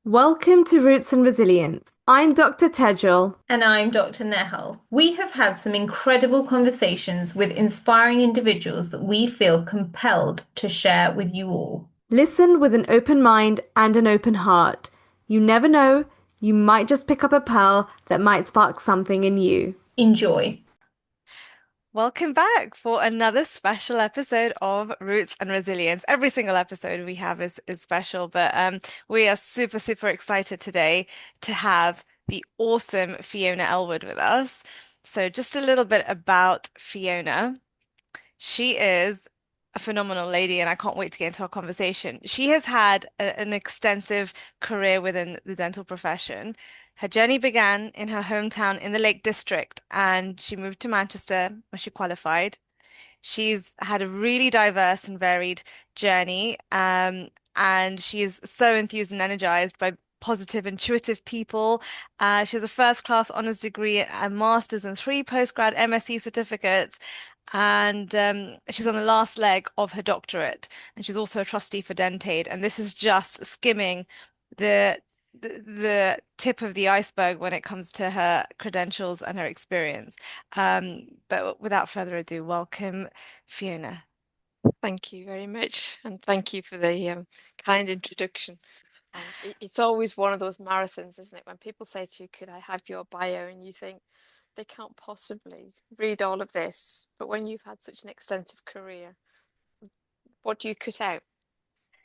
Welcome to Roots and Resilience. I'm Dr. Tejal. And I'm Dr. Nehal. We have had some incredible conversations with inspiring individuals that we feel compelled to share with you all. Listen with an open mind and an open heart. You never know, you might just pick up a pearl that might spark something in you. Enjoy. Welcome back for another special episode of Roots and Resilience. Every single episode we have is special, but we are super excited today to have the awesome Fiona Ellwood with us. So just a little bit about Fiona. She is a phenomenal lady, and I can't wait to get into our conversation. She has had an extensive career within the dental profession. Her journey began in her hometown in the Lake District, and she moved to Manchester where she qualified. She's had a really diverse and varied journey, and she is so enthused and energized by positive, intuitive people. She has a first class honors degree, a master's, and three postgrad MSc certificates. And she's on the last leg of her doctorate, and she's also a trustee for Dentaid. And this is just skimming the the tip of the iceberg when it comes to her credentials and her experience. But without further ado, welcome, Fiona. Thank you very much, and thank you for the kind introduction. It's always one of those marathons, isn't it? When people say to you, "Could I have your bio?" and you think they can't possibly read all of this, but when you've had such an extensive career, what do you cut out?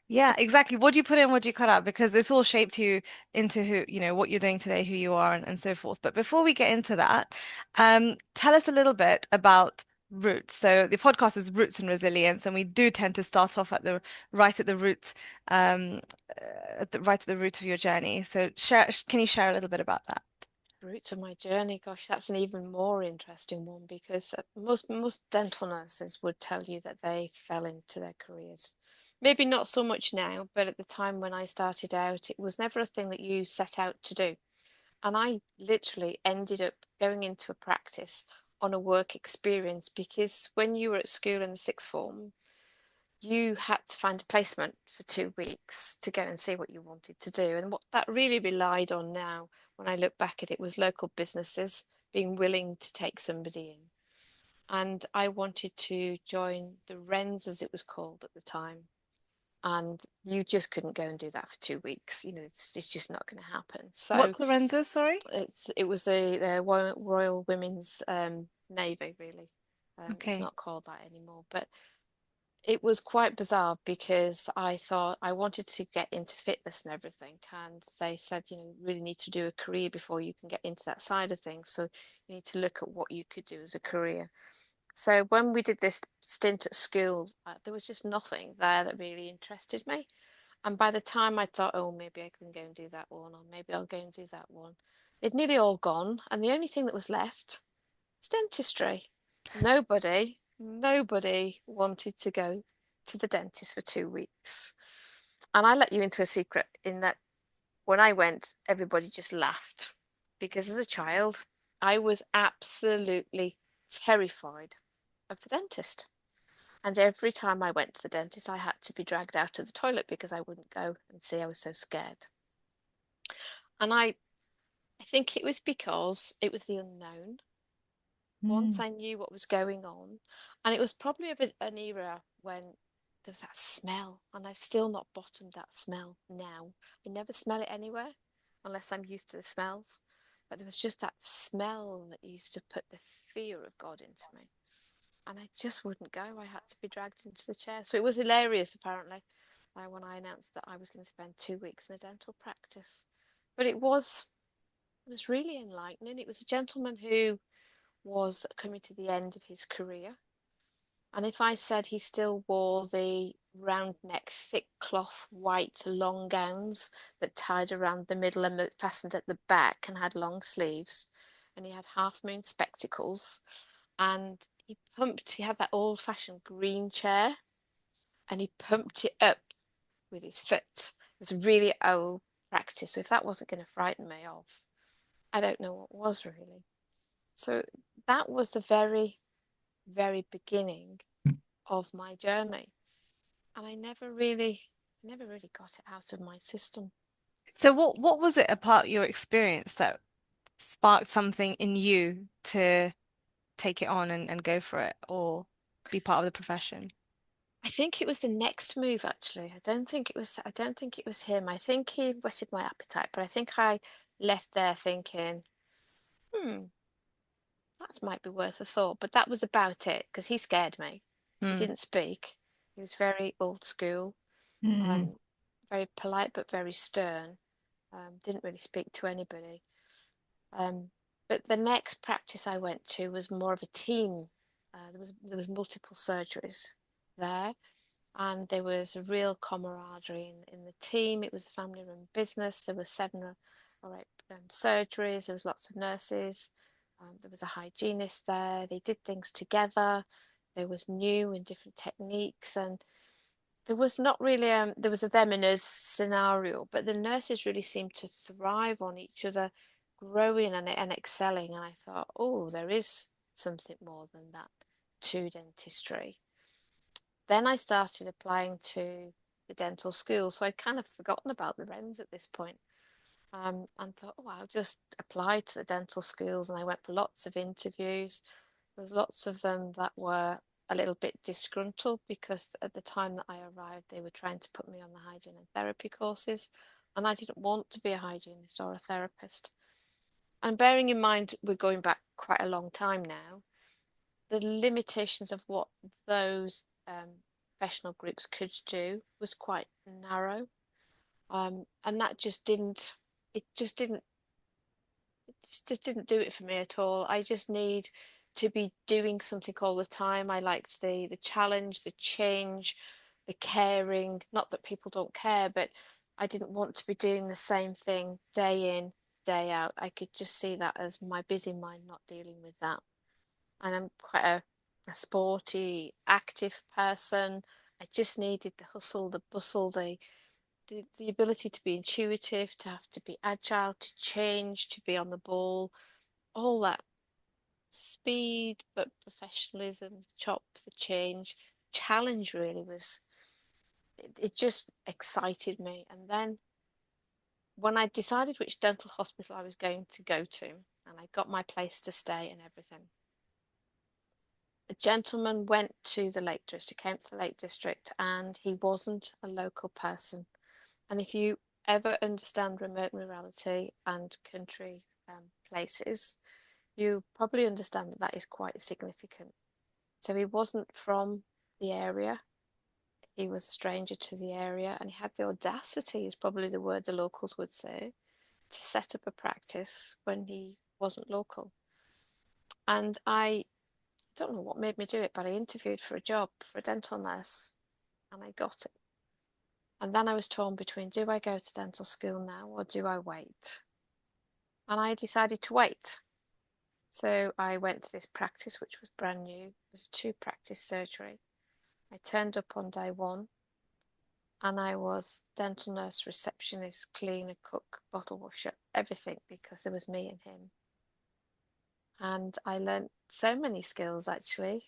Yeah, exactly. What do you put in, what do you cut out? Because it's all shaped you into who, what you're doing today, who you are, and so forth. But before we get into that, tell us a little bit about roots. So the podcast is Roots and Resilience, and we do tend to start off at the right at the roots, right at the root of your journey. So can you share a little bit about that? Roots of my journey, gosh, that's an even more interesting one because most dental nurses would tell you that they fell into their careers. Maybe not so much now, but at the time when I started out, it was never a thing that you set out to do. And I literally ended up going into a practice on a work experience because when you were at school in the sixth form, you had to find a placement for 2 weeks to go and see what you wanted to do. And what that really relied on now, when I look back at it, was local businesses being willing to take somebody in. And I wanted to join the Wrens, as it was called at the time. And you just couldn't go and do that for 2 weeks. It's just not going to happen. So What's the Lorenza, sorry? it was the Royal Women's Navy, really. It's Okay. not called that anymore, but it was quite bizarre because I thought I wanted to get into fitness and everything, and they said, you really need to do a career before you can get into that side of things. So you need to look at what you could do as a career. So when we did this stint at school, there was just nothing there that really interested me. And by the time I thought, oh, maybe I can go and do that one, or maybe I'll go and do that one, they'd nearly all gone. And the only thing that was left was dentistry. Nobody wanted to go to the dentist for 2 weeks. And I let you into a secret in that when I went, everybody just laughed because as a child, I was absolutely terrified of the dentist. And every time I went to the dentist, I had to be dragged out of the toilet because I wouldn't go and see. I was so scared. And I think it was because it was the unknown. Once Mm. I knew what was going on, and it was probably an era when there was that smell, and I've still not bottomed that smell now. I never smell it anywhere unless I'm used to the smells. But there was just that smell that used to put the fear of God into me. And I just wouldn't go. I had to be dragged into the chair. So it was hilarious, apparently, when I announced that I was going to spend 2 weeks in a dental practice. But it was really enlightening. It was a gentleman who was coming to the end of his career. And if I said he still wore the round neck, thick cloth, white long gowns that tied around the middle and that fastened at the back and had long sleeves, and he had half moon spectacles, and he had that old fashioned green chair, and he pumped it up with his foot. It was really old practice. So if that wasn't going to frighten me off, I don't know what was really. So that was the very beginning of my journey. And I never really got it out of my system. So what was it about your experience that sparked something in you to take it on and go for it or be part of the profession? I think it was the next move actually. I don't think it was him. I think he whetted my appetite, but I think I left there thinking, hmm, that might be worth a thought. But that was about it because he scared me. He Hmm. didn't speak. He was very old school, Mm. um, very polite but very stern. Didn't really speak to anybody. Um, but the next practice I went to was more of a team. There was multiple surgeries there, and there was a real camaraderie in the team. It was a family-run business. There were seven or eight surgeries. There was lots of nurses. There was a hygienist there. They did things together. There was new and different techniques, and there was not really there was a them and us scenario, but the nurses really seemed to thrive on each other, growing and excelling. And I thought, oh, there is something more than that to dentistry. Then I started applying to the dental school, so I'd kind of forgotten about the Wrens at this point. And thought, oh, I'll just apply to the dental schools, and I went for lots of interviews. There was lots of them that were a little bit disgruntled because at the time that I arrived, they were trying to put me on the hygiene and therapy courses, and I didn't want to be a hygienist or a therapist. And bearing in mind we're going back quite a long time now, the limitations of what those professional groups could do was quite narrow. And that it just didn't do it for me at all. I just need to be doing something all the time. I liked the challenge, the change, the caring. Not that people don't care, but I didn't want to be doing the same thing day in, day out. I could just see that as my busy mind not dealing with that. And I'm quite a sporty, active person. I just needed the hustle, the bustle, the ability to be intuitive, to have to be agile, to change, to be on the ball, all that speed, but professionalism, the chop, the change, challenge really it just excited me. And then when I decided which dental hospital I was going to go to, and I got my place to stay and everything, a gentleman went to the Lake District, came to the Lake District, and he wasn't a local person. And if you ever understand remote rurality and country places, you probably understand that that is quite significant. So he wasn't from the area, he was a stranger to the area, and he had the audacity, is probably the word the locals would say, to set up a practice when he wasn't local. And I don't know what made me do it, but I interviewed for a job for a dental nurse and I got it. And then I was torn between do I go to dental school now or do I wait? And I decided to wait. So I went to this practice, which was brand new. It was a two practice surgery. I turned up on day one and I was dental nurse, receptionist, cleaner, cook, bottle washer, everything because there was me and him. And I learnt so many skills actually.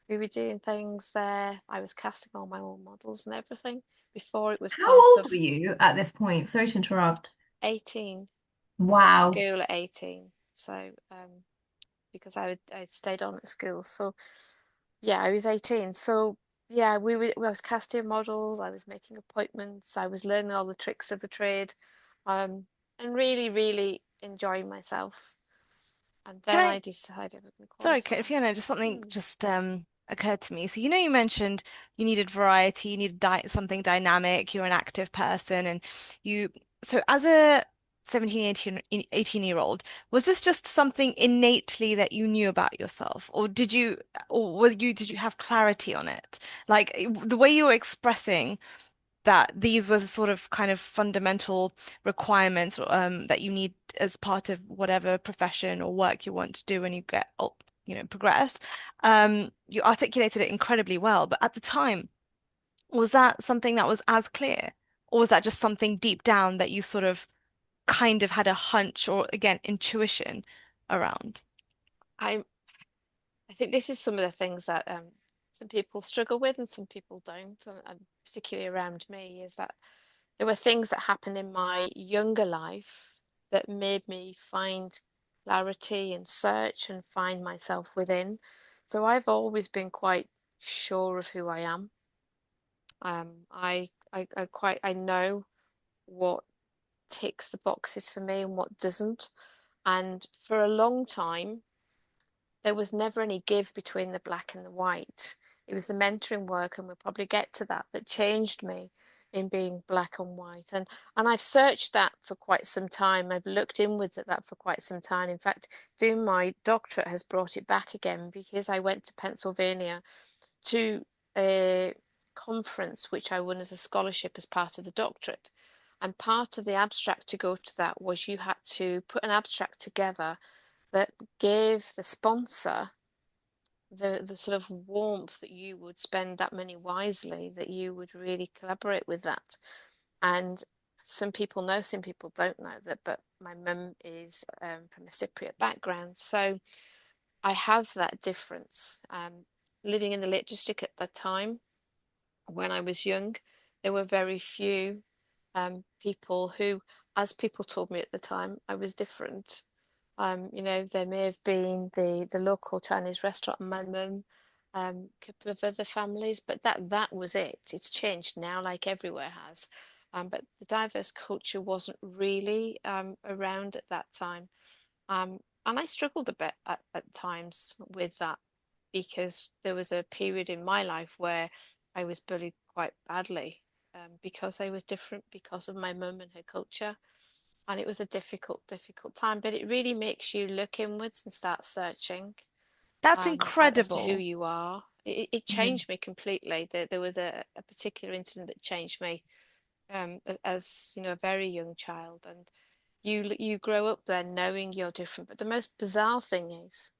We were doing things there. I was casting all my own models and everything before it was How part old of were you at this point? Sorry to interrupt. 18. I left Wow. school at 18. So, because I stayed on at school. So, yeah, I was 18. So, yeah, I was casting models, I was making appointments, I was learning all the tricks of the trade, um, and really, really enjoying myself. And Can then I I decided I was going to Sorry, qualify. Fiona, just something Hmm. just occurred to me. So you mentioned you needed variety, you needed di something dynamic, you're an active person, and you so as a 17, 18-year-old, was this just something innately that you knew about yourself? Or did you have clarity on it? Like the way you were expressing that these were the sort of kind of fundamental requirements that you need as part of whatever profession or work you want to do when you get progress. You articulated it incredibly well, but at the time, was that something that was as clear, or was that just something deep down that you sort of kind of had a hunch or again intuition around? I I think this is some of the things that some people struggle with and some people don't, and particularly around me, is that there were things that happened in my younger life that made me find clarity and search and find myself within. So I've always been quite sure of who I am. I know what ticks the boxes for me and what doesn't. And for a long time, there was never any give between the black and the white. It was the mentoring work, and we'll probably get to that, that changed me in being black and white. And I've searched that for quite some time. I've looked inwards at that for quite some time. In fact, doing my doctorate has brought it back again because I went to Pennsylvania to a conference which I won as a scholarship as part of the doctorate. And part of the abstract to go to that was you had to put an abstract together that gave the sponsor the sort of warmth that you would spend that money wisely, that you would really collaborate with that. And some people know, some people don't know that, but my mum is from a Cypriot background, so I have that difference. Living in the Lake District at the time, when I was young, there were very few people who, as people told me at the time, I was different. There may have been the local Chinese restaurant and my mum, a couple of other families, but that was it. It's changed now, like everywhere has. But the diverse culture wasn't really around at that time. And I struggled a bit at times with that because there was a period in my life where I was bullied quite badly because I was different because of my mum and her culture. And it was a difficult time, but it really makes you look inwards and start searching That's as to who incredible. you are. It Mm. changed me completely. There was a particular incident that changed me as a very young child, and you grow up there knowing you're different. But the most bizarre thing is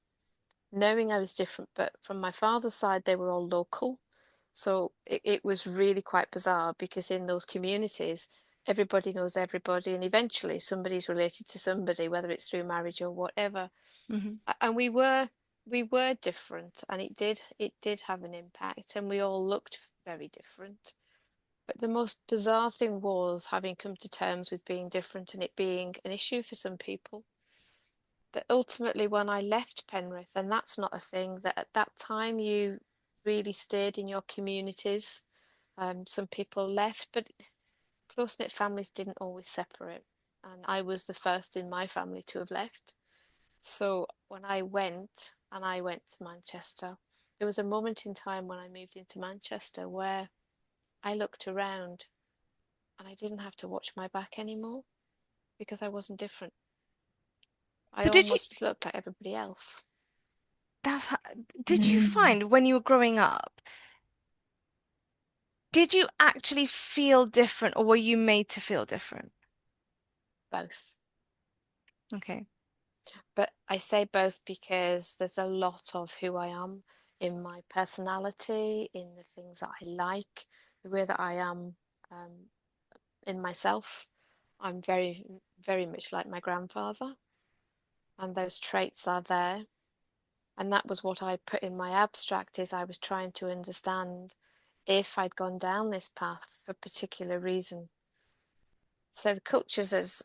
knowing I was different, but from my father's side, they were all local. So it was really quite bizarre because in those communities, everybody knows everybody, and eventually somebody's related to somebody, whether it's through marriage or whatever. Hmm. And we were different, and it did have an impact, and we all looked very different. But the most bizarre thing was having come to terms with being different and it being an issue for some people that ultimately when I left Penrith, and that's not a thing, that at that time you really stayed in your communities. Some people left, but close-knit families didn't always separate. And I was the first in my family to have left. So when I went to Manchester, there was a moment in time when I moved into Manchester where I looked around and I didn't have to watch my back anymore because I wasn't different. I So did you, almost looked like everybody else. that's, ho- did you Mm. find when you were growing up, did you actually feel different or were you made to feel different? Both. Okay. But I say both because there's a lot of who I am in my personality, in the things that I like, the way that I am in myself. I'm very, very much like my grandfather, and those traits are there. And that was what I put in my abstract is I was trying to understand if I'd gone down this path for a particular reason. So the cultures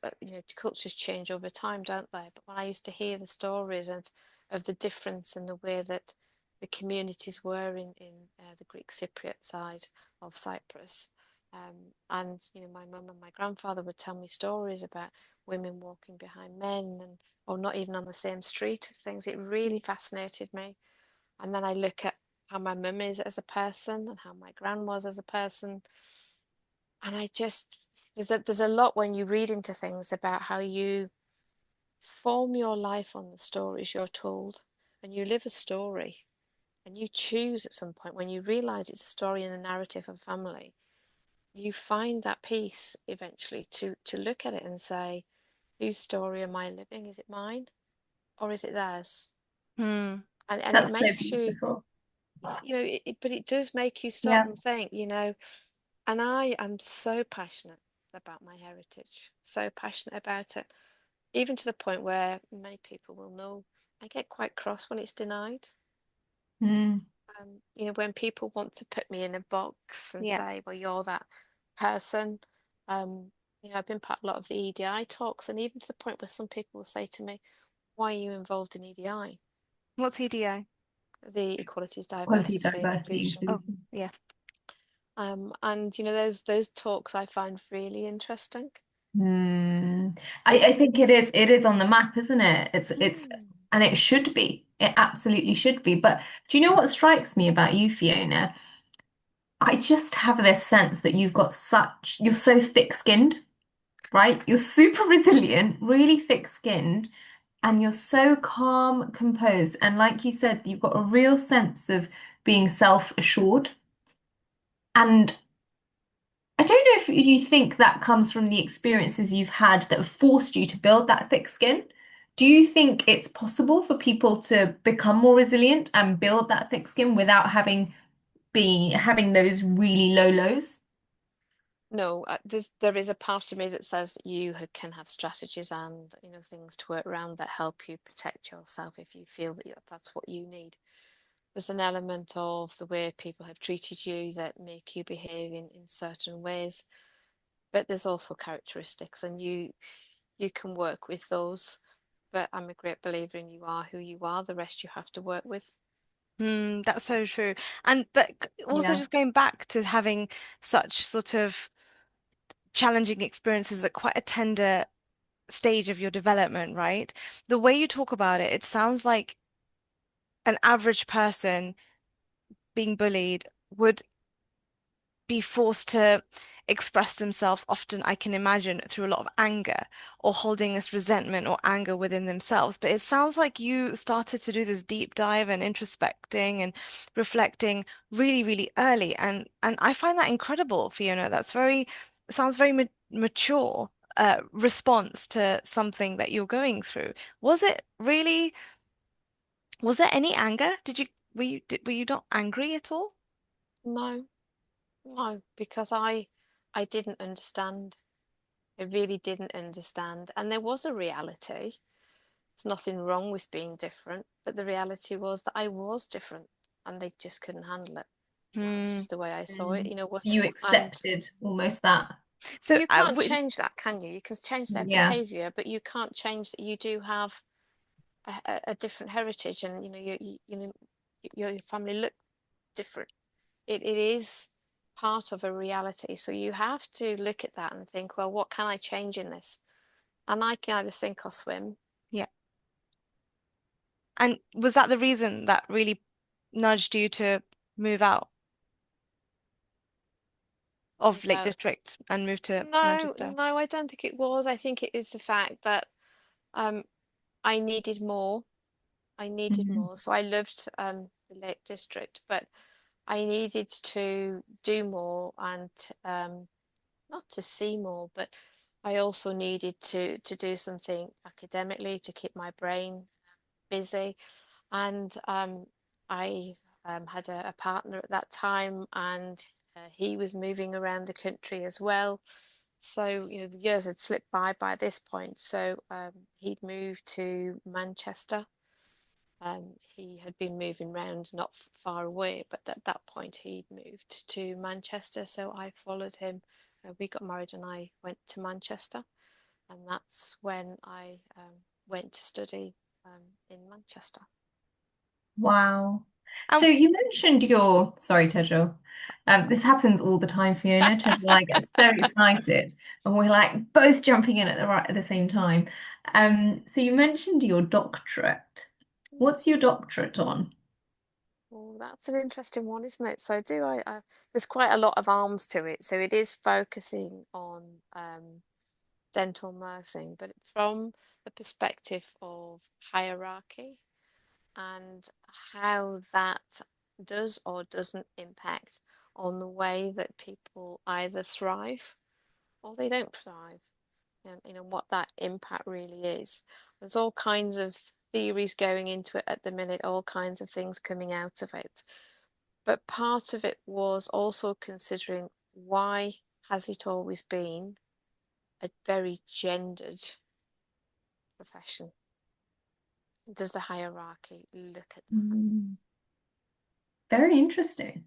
cultures change over time, don't they? But when I used to hear the stories of the difference in the way that the communities were in the Greek Cypriot side of Cyprus, and my mum and my grandfather would tell me stories about women walking behind men and or not even on the same street of things. It really fascinated me. And then I look at how my mum is as a person and how my gran was as a person, and I just there's a lot when you read into things about how you form your life on the stories you're told, and you live a story, and you choose at some point when you realize it's a story in the narrative of family. You find that peace eventually to look at it and say, whose story am I living? Is it mine or is it theirs? Hmm. And it That's so makes you, beautiful. but it does make you stop Yeah. and think, and I am so passionate about my heritage, so passionate about it, even to the point where many people will know I get quite cross when it's denied. Mm. When people want to put me in a box and Yeah. say, well, you're that person, Um, I've been part of a lot of the EDI talks, and even to the point where some people will say to me, "Why are you involved in EDI?" What's EDI? The Equalities, Quality, Diversity, and diversity, Inclusion. Oh, inclusion. yeah. And those talks I find really interesting. Hmm. I think it is on the map, isn't it? It's Mm. and it should be. It absolutely should be. But do you know what strikes me about you, Fiona? I just have this sense that you're so thick-skinned, right? You're super resilient, really thick-skinned, and you're so calm, composed. And like you said, you've got a real sense of being self-assured. And I don't know if you think that comes from the experiences you've had that have forced you to build that thick skin. Do you think it's possible for people to become more resilient and build that thick skin without having those really low lows? No, there is a part of me that says you can have strategies and things to work around that help you protect yourself if you feel that that's what you need. There's an element of the way people have treated you that make you behave in certain ways, but there's also characteristics, and you can work with those. But I'm a great believer in you are who you are. The rest you have to work with. That's so true. And but also Yeah. just going back to having such sort of challenging experiences at quite a tender stage of your development, right? The way you talk about it, it sounds like an average person being bullied would be forced to express themselves often, I can imagine, through a lot of anger or holding this resentment or anger within themselves. But it sounds like you started to do this deep dive and introspecting and reflecting really, really early. And I find that incredible, Fiona. Sounds very ma mature response to something that you're going through. Was it really, was there any anger? Were you not angry at all? No, no, because I didn't understand. I really didn't understand. And there was a reality. There's nothing wrong with being different, but the reality was that I was different and they just couldn't handle it. That's Hmm. just the way I saw it, Mm. So you and accepted almost that. So, you can't change that, can you? You can change their Yeah. behavior, but you can't change that you do have a different heritage, and your family look different. It is part of a reality, so you have to look at that and think, well, what can I change in this? And I can either sink or swim. yeah. And was that the reason that really nudged you to move out of Move Lake out. District and move to No, Manchester? no, I don't think it was. I think it is the fact that um, I needed more. I needed Mhm. more. So I loved the Lake District, but I needed to do more and not to see more, but I also needed to do something academically to keep my brain busy. And I had a partner at that time, and he was moving around the country as well. So, the years had slipped by this point. So he'd moved to Manchester. He had been moving around not far away, but at that point he'd moved to Manchester. So I followed him. We got married and I went to Manchester. And that's when I went to study in Manchester. Wow. So And you mentioned sorry, Tejal. This happens all the time, Fiona. Tejal and I get so excited, and we're like both jumping in at the same time. So you mentioned your doctorate. What's your doctorate on? Oh, that's an interesting one, isn't it? So there's quite a lot of arms to it. So it is focusing on dental nursing, but from the perspective of hierarchy and how that does or doesn't impact on the way that people either thrive or they don't thrive, and what that impact really is. There's all kinds of theories going into it at the minute, all kinds of things coming out of it. But part of it was also considering, why has it always been a very gendered profession? Does the hierarchy look at that? Mm, very interesting.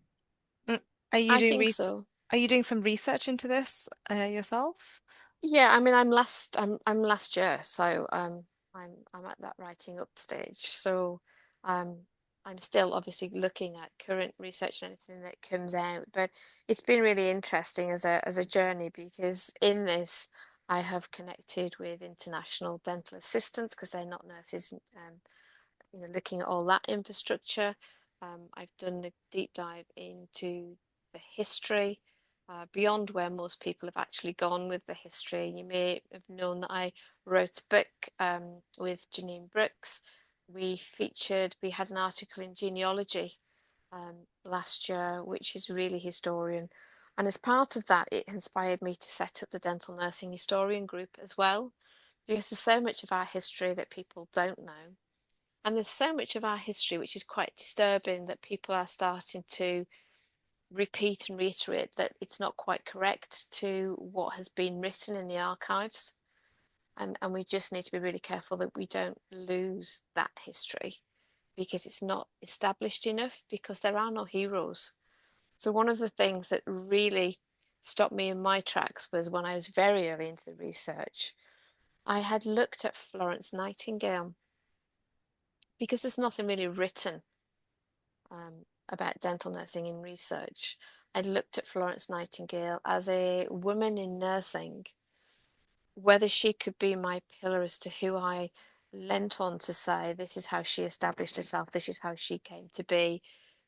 mm, are you I doing think re so. Are you doing some research into this yourself? Yeah, I mean, I'm last year, so I'm at that writing up stage. So um, I'm still obviously looking at current research and anything that comes out. But it's been really interesting as a journey because in this I have connected with international dental assistants because they're not nurses. Looking at all that infrastructure. I've done the deep dive into the history, beyond where most people have actually gone with the history. You may have known that I wrote a book with Janine Brooks. We had an article in Genealogy last year, which is really historian. And as part of that, it inspired me to set up the Dental Nursing Historian group as well, because there's so much of our history that people don't know. And there's so much of our history which is quite disturbing that people are starting to repeat and reiterate that it's not quite correct to what has been written in the archives. And we just need to be really careful that we don't lose that history because it's not established enough because there are no heroes. So one of the things that really stopped me in my tracks was when I was very early into the research, I had looked at Florence Nightingale because there's nothing really written about dental nursing in research. I looked at Florence Nightingale as a woman in nursing, whether she could be my pillar as to who I leant on to say, this is how she established herself, this is how she came to be,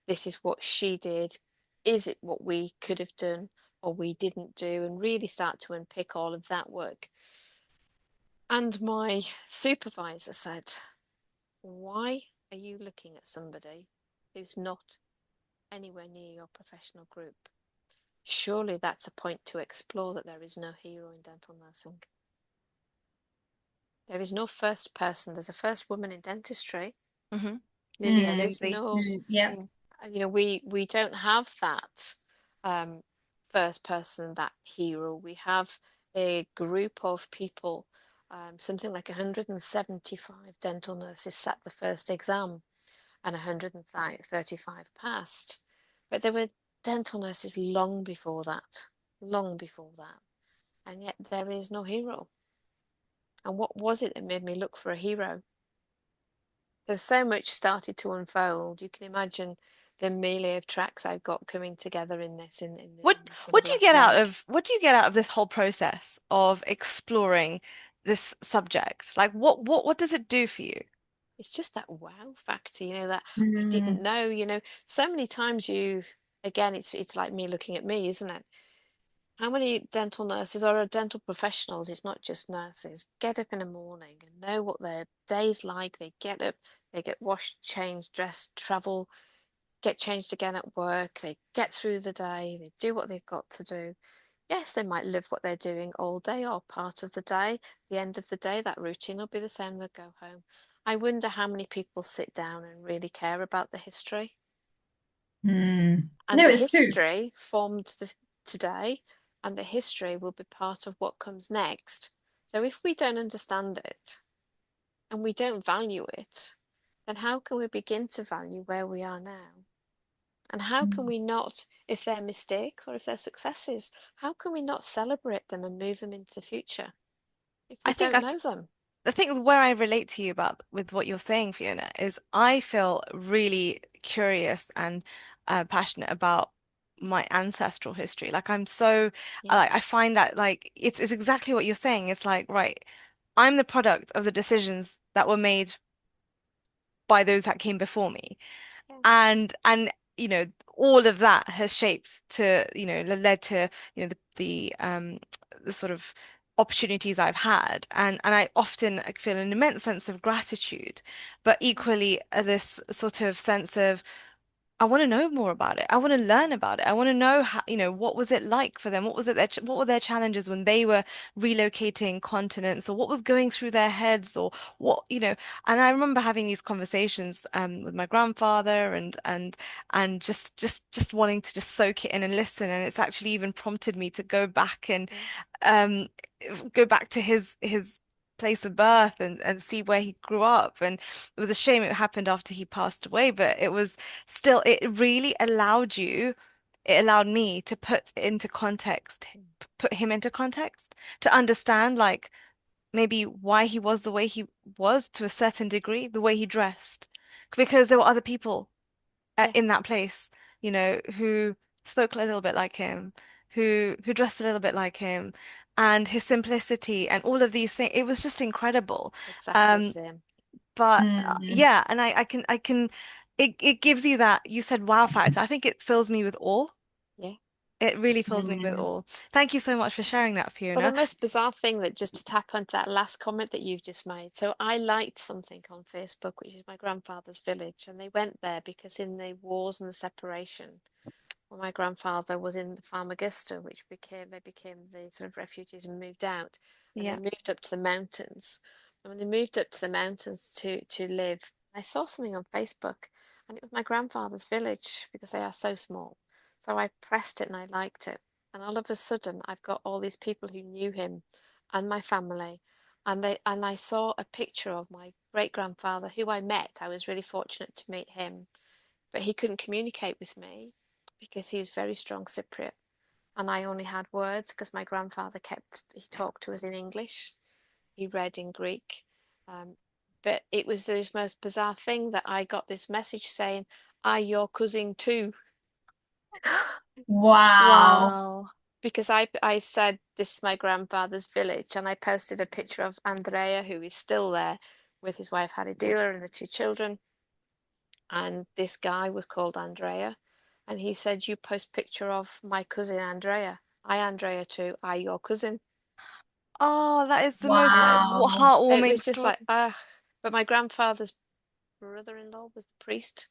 this is what she did. Is it what we could have done or we didn't do? And really start to unpick all of that work. And my supervisor said, why are you looking at somebody who's not anywhere near your professional group? Surely that's a point to explore that there is no hero in dental nursing. There is no first person. There's a first woman in dentistry. Hmm. Lillian There Mm, is Lindsay. no, mm, yeah. Yeah. we don't have that um, first person, that hero. We have a group of people, something like 175 dental nurses sat the first exam and 135 passed. But there were dental nurses long before that, and yet there is no hero. And what was it that made me look for a hero? There's so much started to unfold. You can imagine the melee of tracks I've got coming together in this What in this sort of last leg. what do you get out of this whole process of exploring this subject? Like what does it do for you? It's just that wow factor, that I didn't Mm, know, so many times again, it's like me looking at me, isn't it? How many dental nurses or dental professionals, it's not just nurses, get up in the morning and know what their day's like. They get up, they get washed, changed, dressed, travel, get changed again at work. They get through the day, they do what they've got to do. Yes, they might live what they're doing all day or part of the day. The end of the day, that routine will be the same. They'll go home. I wonder how many people sit down and really care about the history. mm. And No, the it's true. history formed today, and the history will be part of what comes next. So if we don't understand it and we don't value it, then how can we begin to value where we are now? And how can Mm. we not, if they're mistakes or if they're successes, how can we not celebrate them and move them into the future if I we think don't that's know them? I think where I relate to you about with what you're saying, Fiona, is I feel really curious and passionate about my ancestral history. Like I'm so Yeah, I find that like it's exactly what you're saying. It's like, right, I'm the product of the decisions that were made by those that came before me. yeah, And all of that has shaped to led to the sort of opportunities I've had, and I often feel an immense sense of gratitude, but yeah, equally this sort of sense of I want to know more about it. I want to learn yeah, about it. I want to know how, what was it like for them? What were their challenges when they were relocating continents, or what was going through their heads, or and I remember having these conversations with my grandfather and just wanting to just soak it in and listen. And it's actually even prompted me to yeah, um go back to his place of birth and see where he grew up. And it was a shame it happened after he passed away, but it was still, it really allowed you it allowed me to put him into context, to understand like maybe why he was the way he was to a certain degree, the way he dressed, because there were other people Yeah, in that place, who spoke a little bit like him, who dressed a little bit like him, and his simplicity and all of these things. It was just incredible. exactly the Um, same. but Mm. yeah, and I can, it gives you that, you said wow factor. I think it fills me with awe. Yeah. It really fills me with Mm. awe. Thank you so much for sharing that, Well, the Fiona. most bizarre thing that just to tack onto that last comment that you've just made. So I liked something on Facebook, which is my grandfather's village, and they went there because in the wars and the separation, when my grandfather was in the Farmagusta, which became the sort of refugees and moved out, and they Yeah. moved up to the mountains. And when they moved up to the mountains to live, I saw something on Facebook, and it was my grandfather's village because they are so small. So I pressed it and I liked it. And all of a sudden, I've got all these people who knew him and my family. And I saw a picture of my great grandfather who I met. I was really fortunate to meet him, but he couldn't communicate with me because he was very strong Cypriot. And I only had words because my grandfather he talked to us in English, he read in Greek. Um, but it was the most bizarre thing that I got this message saying, "I your cousin too," Wow. Wow. because I said this is my grandfather's village, and I posted a picture of Andrea, who is still there with his wife Hadidila and the two children. And this guy was called Andrea, and he said, "You post picture of my cousin Andrea. I Andrea too. I your cousin." Oh, that is the most And that's Wow. it heartwarming was just story. like but my grandfather's brother-in-law was the priest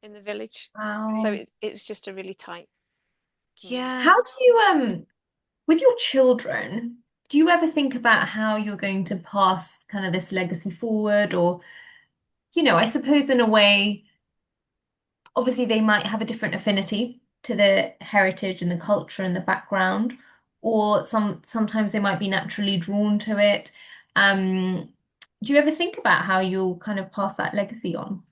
in the village, so Wow. it was just a really tight community. Yeah. How do you with your children, do you ever think about how you're going to pass kind of this legacy forward? Or, I suppose in a way, obviously they might have a different affinity to the heritage and the culture and the background, or sometimes they might be naturally drawn to it. Um, do you ever think about how you'll kind of pass that legacy on?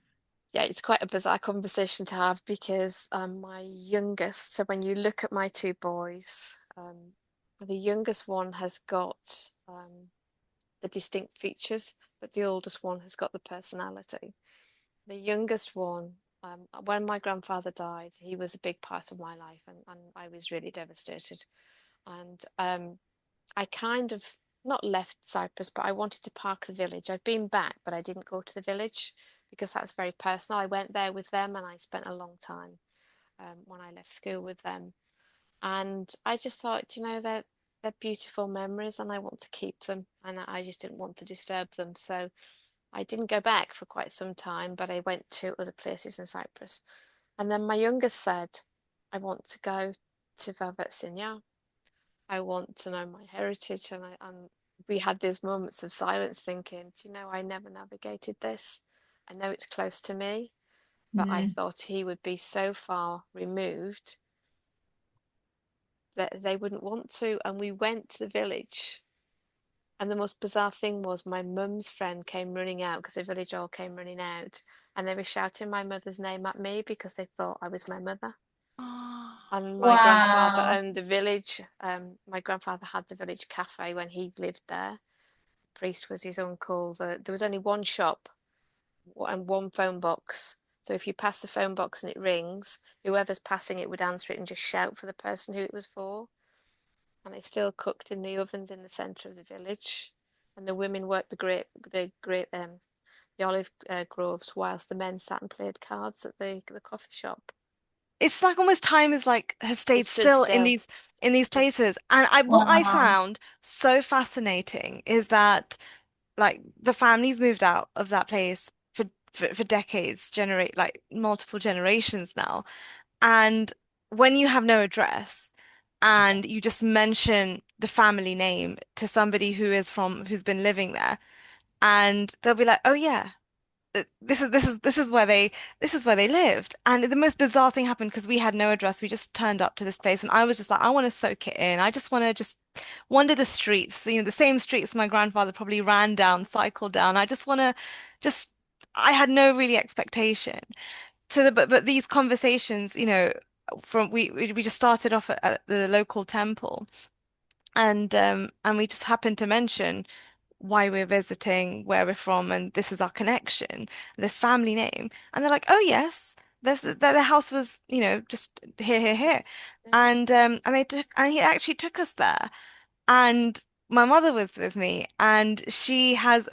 Yeah, it's quite a bizarre conversation to have because my youngest, so when you look at my two boys, the youngest one has got the distinct features, but the oldest one has got the personality. The youngest one, when my grandfather died, he was a big part of my life, and I was really devastated. And I kind of not left Cyprus, but I wanted to park the village. I've been back, but I didn't go to the village because that's very personal. I went there with them and I spent a long time when I left school with them. And I just thought, they're beautiful memories and I want to keep them. And I just didn't want to disturb them. So I didn't go back for quite some time, but I went to other places in Cyprus. And then my youngest said, I want to go to Varvetsinja. I want to know my heritage. And we had these moments of silence thinking, I never navigated this. I know it's close to me, but I Mm. thought he would be so far removed that they wouldn't want to. And we went to the village. And the most bizarre thing was my mum's friend came running out because the village all came running out and they were shouting my mother's name at me because they thought I was my mother. Oh, And my grandfather Wow. owned the village. My grandfather had the village cafe when he lived there. The priest was his uncle. There was only one shop and one phone box. So if you pass the phone box and it rings, whoever's passing it would answer it and just shout for the person who it was for. And they still cooked in the ovens in the centre of the village. And the women worked the olive groves whilst the men sat and played cards at the coffee shop. it's like almost time is like has It stayed stood still still. in these It's places. And I what I Wow. found so fascinating is that like the families moved out of that place for decades, generate like multiple generations now. And when you have no address and you just mention the family name to somebody who's been living there, and they'll be like, "Oh yeah, this is where they lived." And the most bizarre thing happened because we had no address. We just turned up to this place, and I was just like, I want to soak it in. I just want to just wander the streets, the same streets my grandfather probably ran down, cycled down. I just want to just. I had no really expectation to but these conversations, from we just started off at the local temple, and we just happened to mention why we're visiting, where we're from, and this is our connection, this family name. And they're like, "Oh yes, the house was, just here." Yeah. And and he actually took us there. And my mother was with me, and she has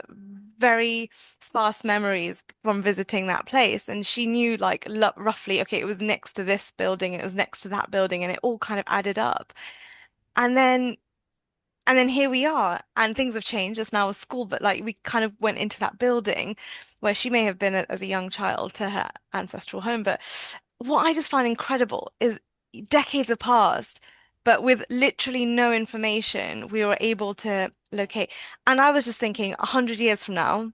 very sparse memories from visiting that place. And she knew, like, roughly, okay, it was next to this building and it was next to that building, and it all kind of added up. And then and then here we are, and things have changed. It's now a school, but like we kind of went into that building where she may have been as a young child to her ancestral home. But what I just find incredible is decades have passed, but with literally no information, we were able to locate. And I was just thinking, 100 years from now,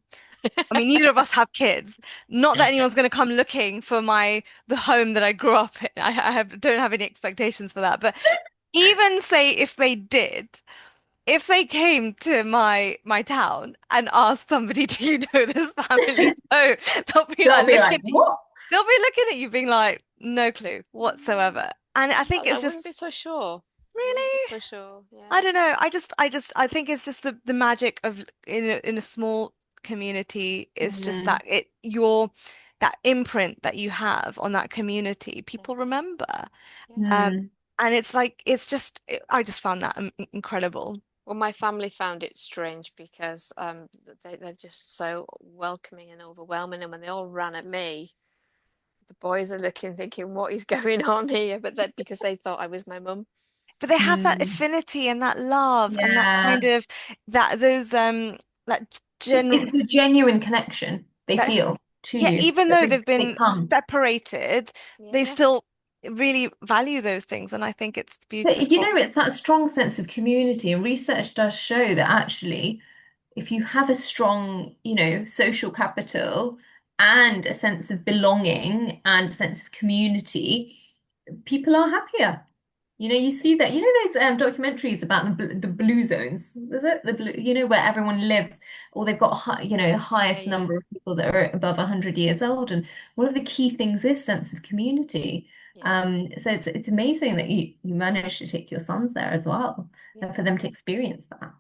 I mean, neither of us have kids. Not that anyone's going to come looking for the home that I grew up in. Don't have any expectations for that. But even say if they did. If they came to my town and asked somebody, "Do you know this family?" So they'll be They'll like be like, looking, what? they'll be looking at you, being like, "No clue whatsoever." And I think I it's wouldn't be just so sure. I wouldn't be really, so sure. Yeah. I don't know. I think it's just the magic of in a small community. It's just Mm. that that imprint that you have on that community, Yeah. people remember. Yeah. Um, Mm. and it's like I just found that incredible. Well, my family found it strange because they're just so welcoming and overwhelming, and when they all ran at me, the boys are looking, thinking, "What is going on here?" But that because they thought I was my mum. But they have that Mm. affinity and that love and that Yeah. kind of that those that general It's a genuine connection they that feel to yeah, you even that though they've they been come. separated, they Yeah. still really value those things, and I think it's But you beautiful. know, it's that strong sense of community, and research does show that actually, if you have a strong, social capital and a sense of belonging and a sense of community, people are happier. You see that, those documentaries about the blue zones, is it? The blue, where everyone lives, or they've got the Yeah. highest Yeah. number of people that are above 100 years old. And one of the key things is sense of community. Yeah. So it's amazing that you managed to take your sons there as well, and Yeah. for them to experience that.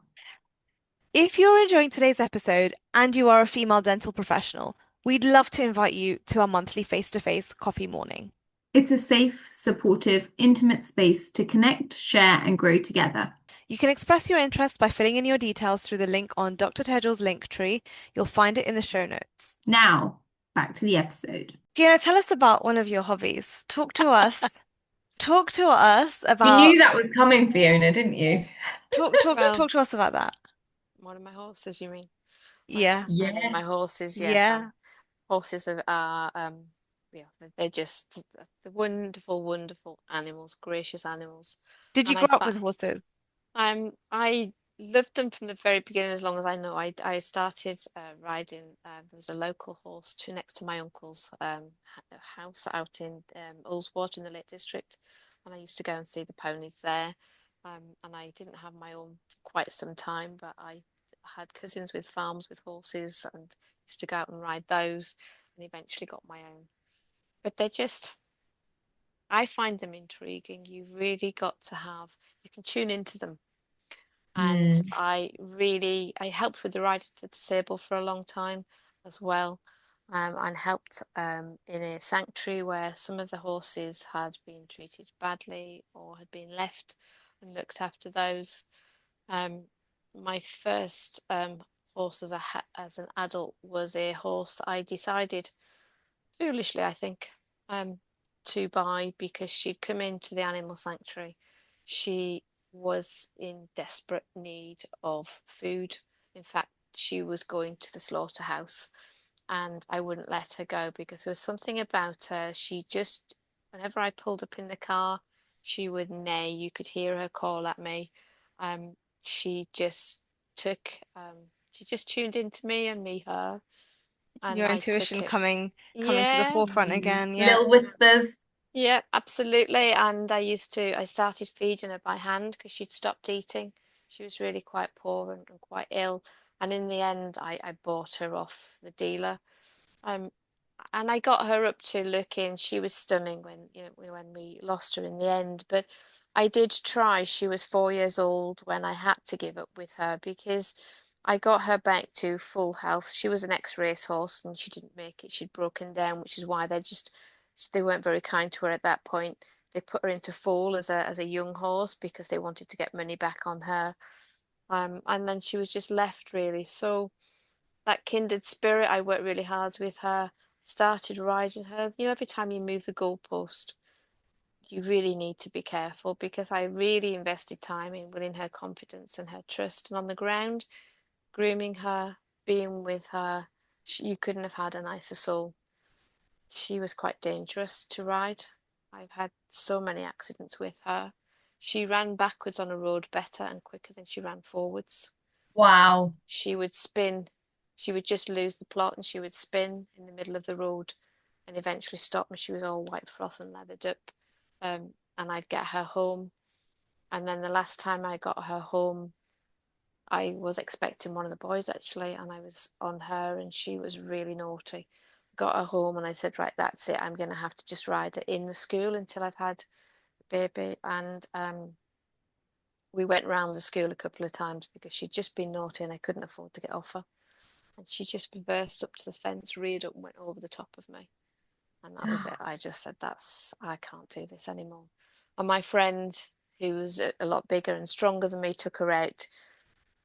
If you're enjoying today's episode and you are a female dental professional, we'd love to invite you to our monthly face-to-face coffee morning. It's a safe, supportive, intimate space to connect, share, and grow together. You can express your interest by filling in your details through the link on Dr. Tejal's link tree. You'll find it in the show notes. Now, back to the episode. Fiona, tell us about one of your hobbies. Talk to us. Talk to us You about knew that was coming, Fiona, didn't you? Well, talk to us about that. one of my horses, you mean? Yeah. I mean, Yeah. my horses, yeah. Yeah. Horses are yeah, they're just the wonderful, wonderful animals, gracious animals. Did you And I grow up find with horses? I loved them from the very beginning, as long as I know. I started riding. There was a local horse next to my uncle's house out in Ullswater in the Lake District, and I used to go and see the ponies there. And I didn't have my own for quite some time, but I had cousins with farms with horses and used to go out and ride those, and eventually got my own. But I find them intriguing. You've really got to have, you can tune into them. And Mm. I helped with the riding for the disabled for a long time as well. And helped in a sanctuary where some of the horses had been treated badly or had been left and looked after those. Um, my first horse as an adult was a horse I decided, foolishly, I think, um, to buy because she'd come into the animal sanctuary. She was in desperate need of food. In fact, she was going to the slaughterhouse, and I wouldn't let her go because there was something about her. Whenever I pulled up in the car, she would neigh. You could hear her call at me. Um, she just took, she just tuned into me and me her, and Your I took intuition it. coming to the Yeah, forefront again. Yeah. Little whispers. yeah, absolutely. And I started feeding her by hand because she'd stopped eating. She was really quite poor and quite ill. And in the end, I bought her off the dealer. Um, And I got her up to looking. She was stunning when when we lost her in the end. But I did try. She was 4 years old when I had to give up with her because I got her back to full health. She was an ex-racehorse and she didn't make it. She'd broken down, which is why they weren't very kind to her at that point. They put her into foal as a young horse because they wanted to get money back on her. And then she was just left really. So that kindred spirit, I worked really hard with her. Started riding her. Every time you move the goalpost, you really need to be careful because I really invested time in winning her confidence and her trust. And on the ground, grooming her, being with her, you couldn't have had a nicer soul. She was quite dangerous to ride. I've had so many accidents with her. She ran backwards on a road better and quicker than she ran forwards. Wow. She would spin. She would just lose the plot and she would spin in the middle of the road and eventually stop and she was all white froth and leathered up. And I'd get her home. And then the last time I got her home, I was expecting one of the boys actually, and I was on her and she was really naughty. Got her home and I said, right, that's it. I'm going to have to just ride her in the school until I've had a baby. And we went round the school a couple of times because she'd just been naughty and I couldn't afford to get off her. And she just reversed up to the fence, reared up and went over the top of me. And that was it. I just said, I can't do this anymore. And my friend, who was a lot bigger and stronger than me, took her out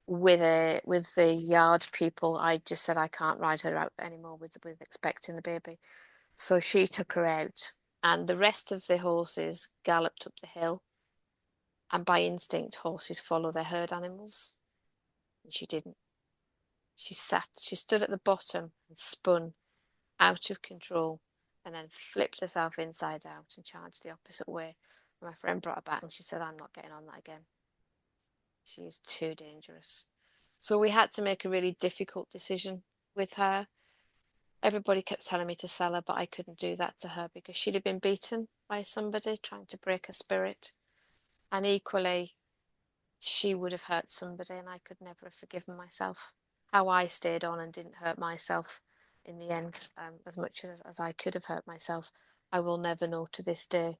with the yard people. I just said I can't ride her out anymore with expecting the baby. So she took her out, and the rest of the horses galloped up the hill. And by instinct, horses follow their herd animals, and she didn't. She stood at the bottom and spun out of control, and then flipped herself inside out and charged the opposite way. And my friend brought her back, and she said, "I'm not getting on that again. She is too dangerous." So we had to make a really difficult decision with her. Everybody kept telling me to sell her, but I couldn't do that to her because she'd have been beaten by somebody trying to break her spirit. And equally, she would have hurt somebody, and I could never have forgiven myself. How I stayed on and didn't hurt myself in the end, as much as I could have hurt myself, I will never know to this day.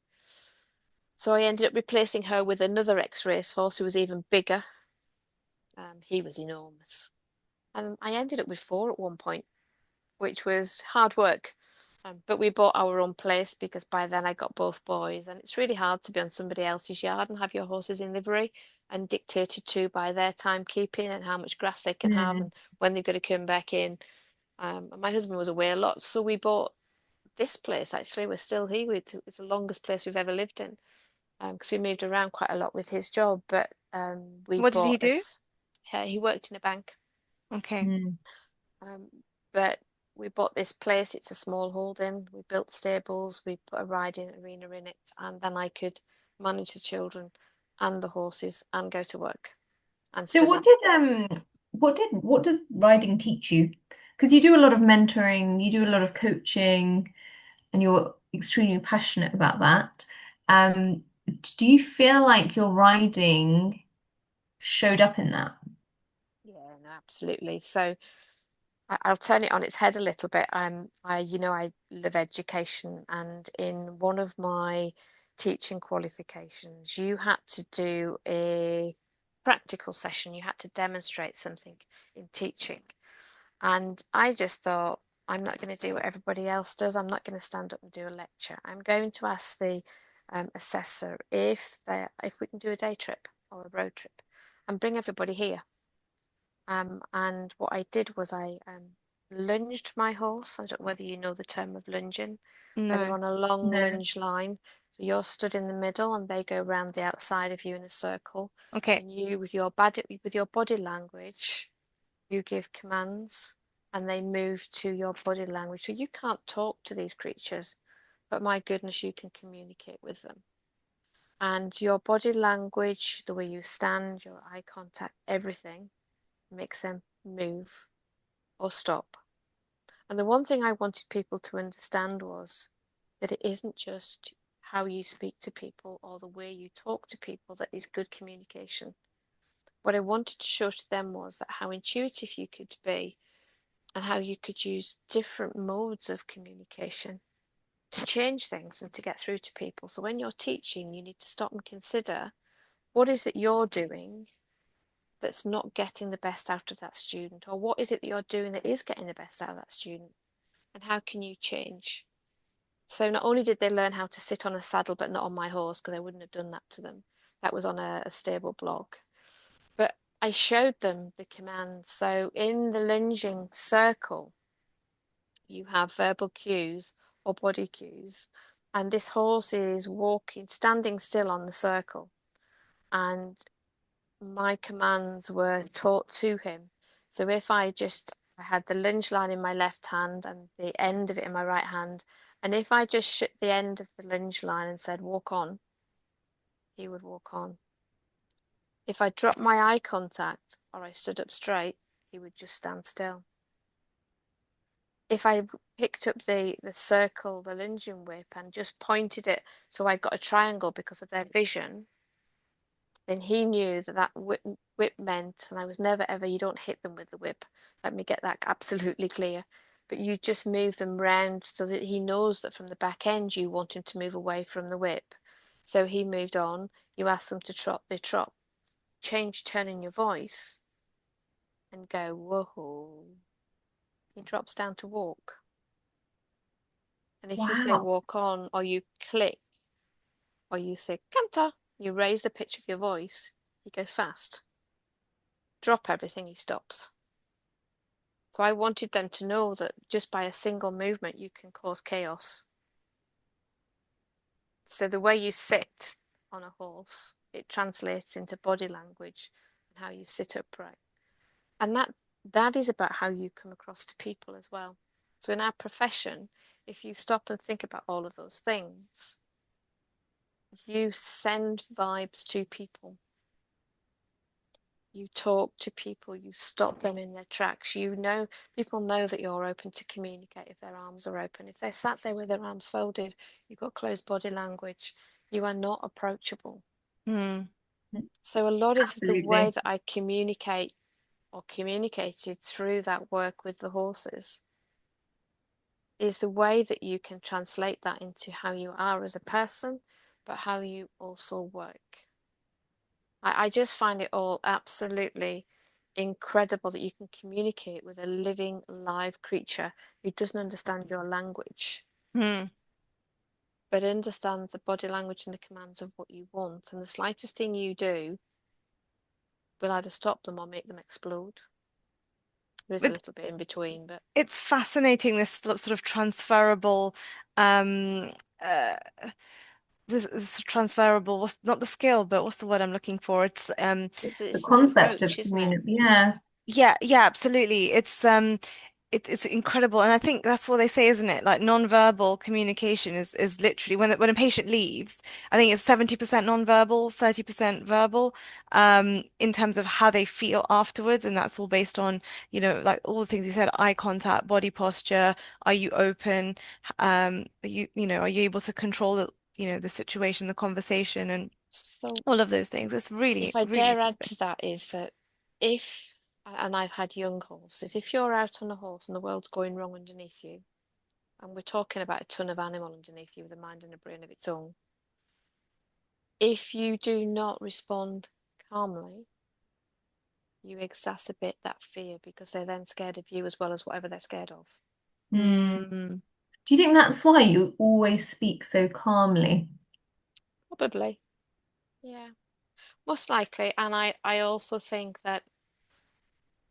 So I ended up replacing her with another ex-racehorse who was even bigger. He was enormous. And I ended up with four at one point, which was hard work. But we bought our own place because by then I got both boys, and it's really hard to be on somebody else's yard and have your horses in livery and dictated to by their timekeeping and how much grass they can have Mm. and when they're going to come back in. And my husband was away a lot, so we bought this place actually. We're still here. It's the longest place we've ever lived in because we moved around quite a lot with his job. But we What did he bought do? this. He worked in a bank. Okay. Mm. Um, but we bought this place. It's a small holding. We built stables. We put a riding arena in it, and then I could manage the children and the horses and go to work and So study. what did riding teach you? Because you do a lot of mentoring, you do a lot of coaching, and you're extremely passionate about that. Um, do you feel like your riding showed up in that? Yeah, no, absolutely. So I'll turn it on its head a little bit. I love education, and in one of my teaching qualifications, you had to do a practical session. You had to demonstrate something in teaching. And I just thought, I'm not going to do what everybody else does. I'm not going to stand up and do a lecture. I'm going to ask the assessor if we can do a day trip or a road trip and bring everybody here. And what I did was I lunged my horse. I don't know whether you know the term of lunging, where they're No. on a long No. lunge line. So you're stood in the middle and they go around the outside of you in a circle. Okay. And you, with your body language, you give commands and they move to your body language. So you can't talk to these creatures, but my goodness, you can communicate with them. And your body language, the way you stand, your eye contact, everything makes them move or stop. And the one thing I wanted people to understand was that it isn't just how you speak to people or the way you talk to people that is good communication. What I wanted to show to them was that how intuitive you could be and how you could use different modes of communication to change things and to get through to people. So when you're teaching, you need to stop and consider what is it you're doing that's not getting the best out of that student, or what is it that you're doing that is getting the best out of that student, and how can you change? So not only did they learn how to sit on a saddle, but not on my horse, because I wouldn't have done that to them. That was on a stable blog. But I showed them the commands. So in the lunging circle, you have verbal cues or body cues, and this horse is walking, standing still on the circle, and my commands were taught to him. So if I had the lunge line in my left hand and the end of it in my right hand, and if I just shut the end of the lunge line and said walk on, he would walk on. If I dropped my eye contact or I stood up straight, he would just stand still. If I picked up the circle, the lunging whip, and just pointed it so I got a triangle because of their vision, then he knew that whip meant, and I was never ever, you don't hit them with the whip. Let me get that absolutely clear. But you just move them round so that he knows that from the back end you want him to move away from the whip. So he moved on. You ask them to trot, they trot. Change turn in your voice and go, whoa. He drops down to walk. And if you say Wow. walk on, or you click, or you say canter, you raise the pitch of your voice, he goes fast. Drop everything, he stops. So I wanted them to know that just by a single movement you can cause chaos. So the way you sit on a horse, it translates into body language and how you sit upright. And that is about how you come across to people as well. So in our profession, if you stop and think about all of those things, you send vibes to people. You talk to people, you stop them in their tracks. People know that you're open to communicate if their arms are open. If they're sat there with their arms folded, you've got closed body language. You are not approachable. Mm. So a lot of the way Absolutely. that I communicate or communicated through that work with the horses is the way that you can translate that into how you are as a person, but how you also work. I just find it all absolutely incredible that you can communicate with a living, live creature who doesn't understand your language, Mm. but understands the body language and the commands of what you want. And the slightest thing you do will either stop them or make them explode. There is a It, little bit in between, but it's fascinating, this sort of transferable, um, uh, this transferable, what's not the skill, but what's the word I'm looking for? The it's an concept of approach, isn't it? community, yeah. Yeah, yeah, absolutely. It's incredible, and I think that's what they say, isn't it? Like non-verbal communication is literally when a patient leaves, I think it's 70% non-verbal, 30% verbal, in terms of how they feel afterwards, and that's all based on, like all the things you said, eye contact, body posture, are you open, are you able to control the situation, the conversation, and So all of those things. It's if really, I really dare add interesting. to that is that if, and I've had young horses, if you're out on a horse and the world's going wrong underneath you, and we're talking about a ton of animal underneath you with a mind and a brain of its own, if you do not respond calmly, you exacerbate that fear because they're then scared of you as well as whatever they're scared of. Hmm. Mm. Do you think that's why you always speak so calmly? Probably, yeah, most likely. And I also think that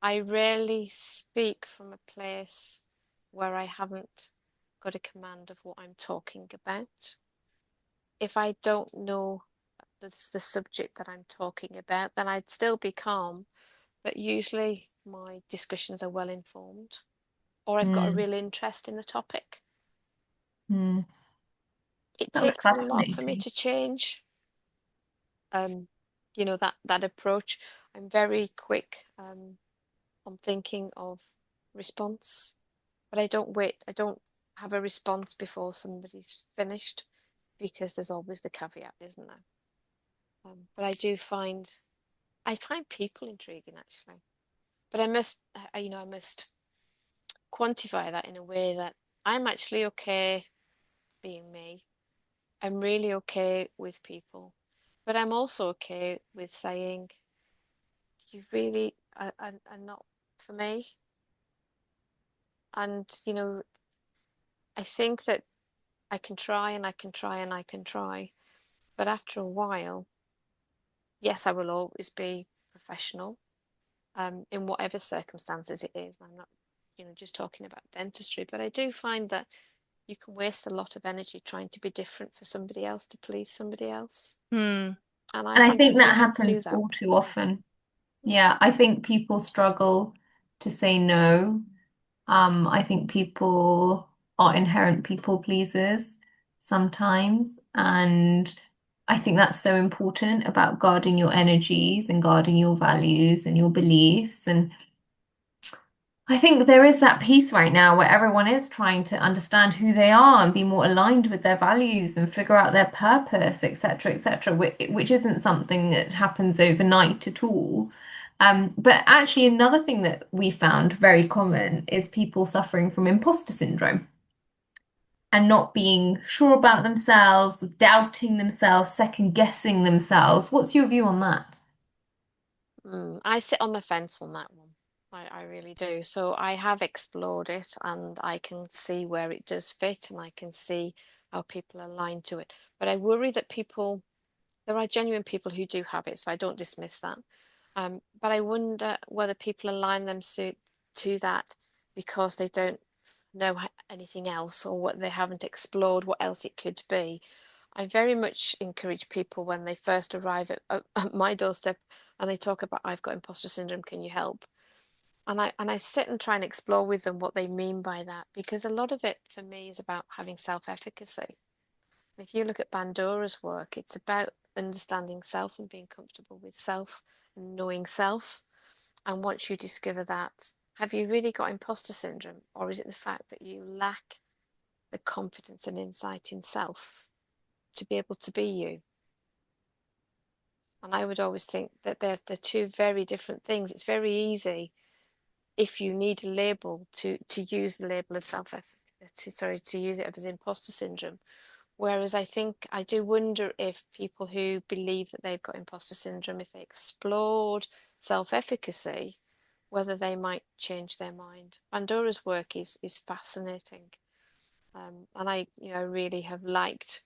I rarely speak from a place where I haven't got a command of what I'm talking about. If I don't know the subject that I'm talking about, then I'd still be calm, but usually my discussions are well informed, or I've got a Hmm. real interest in the topic. Hmm. It That's takes a lot for me fascinating. to change, um, that approach. I'm very quick on thinking of response, but I don't wait. I don't have a response before somebody's finished because there's always the caveat, isn't there? But I find people intriguing actually. But I must quantify that in a way that I'm actually okay being me. I'm really okay with people, but I'm also okay with saying, you really are not for me. And, I think that I can try and I can try and I can try, but after a while, yes, I will always be professional, in whatever circumstances it is. I'm not, just talking about dentistry, but I do find that you can waste a lot of energy trying to be different for somebody else to please somebody else. Hmm. And I And I think think if you that have to do happens that, all too often. mm, Yeah, I think people struggle to say no. I think people are inherent people pleasers sometimes, and I think that's so important about guarding your energies and guarding your values and your beliefs. And I think there is that piece right now where everyone is trying to understand who they are and be more aligned with their values and figure out their purpose, etc., etc., which isn't something that happens overnight at all. But actually, another thing that we found very common is people suffering from imposter syndrome and not being sure about themselves, doubting themselves, second guessing themselves. What's your view on that? I sit on the fence on that one. I really do. So I have explored it and I can see where it does fit and I can see how people align to it. But I worry that there are genuine people who do have it, so I don't dismiss that. But I wonder whether people align them to that because they don't know anything else or what they haven't explored what else it could be. I very much encourage people when they first arrive at my doorstep and they talk about, I've got imposter syndrome, can you help? And I sit and try and explore with them what they mean by that because a lot of it for me is about having self-efficacy. If you look at Bandora's work, it's about understanding self and being comfortable with self and knowing self. And once you discover that, have you really got imposter syndrome, or is it the fact that you lack the confidence and insight in self to be able to be you? And I would always think that they're two very different things. It's very easy if you need a label to use the label of to use it as imposter syndrome. Whereas I do wonder if people who believe that they've got imposter syndrome, if they explored self-efficacy, whether they might change their mind. Pandora's work is fascinating, and I really have liked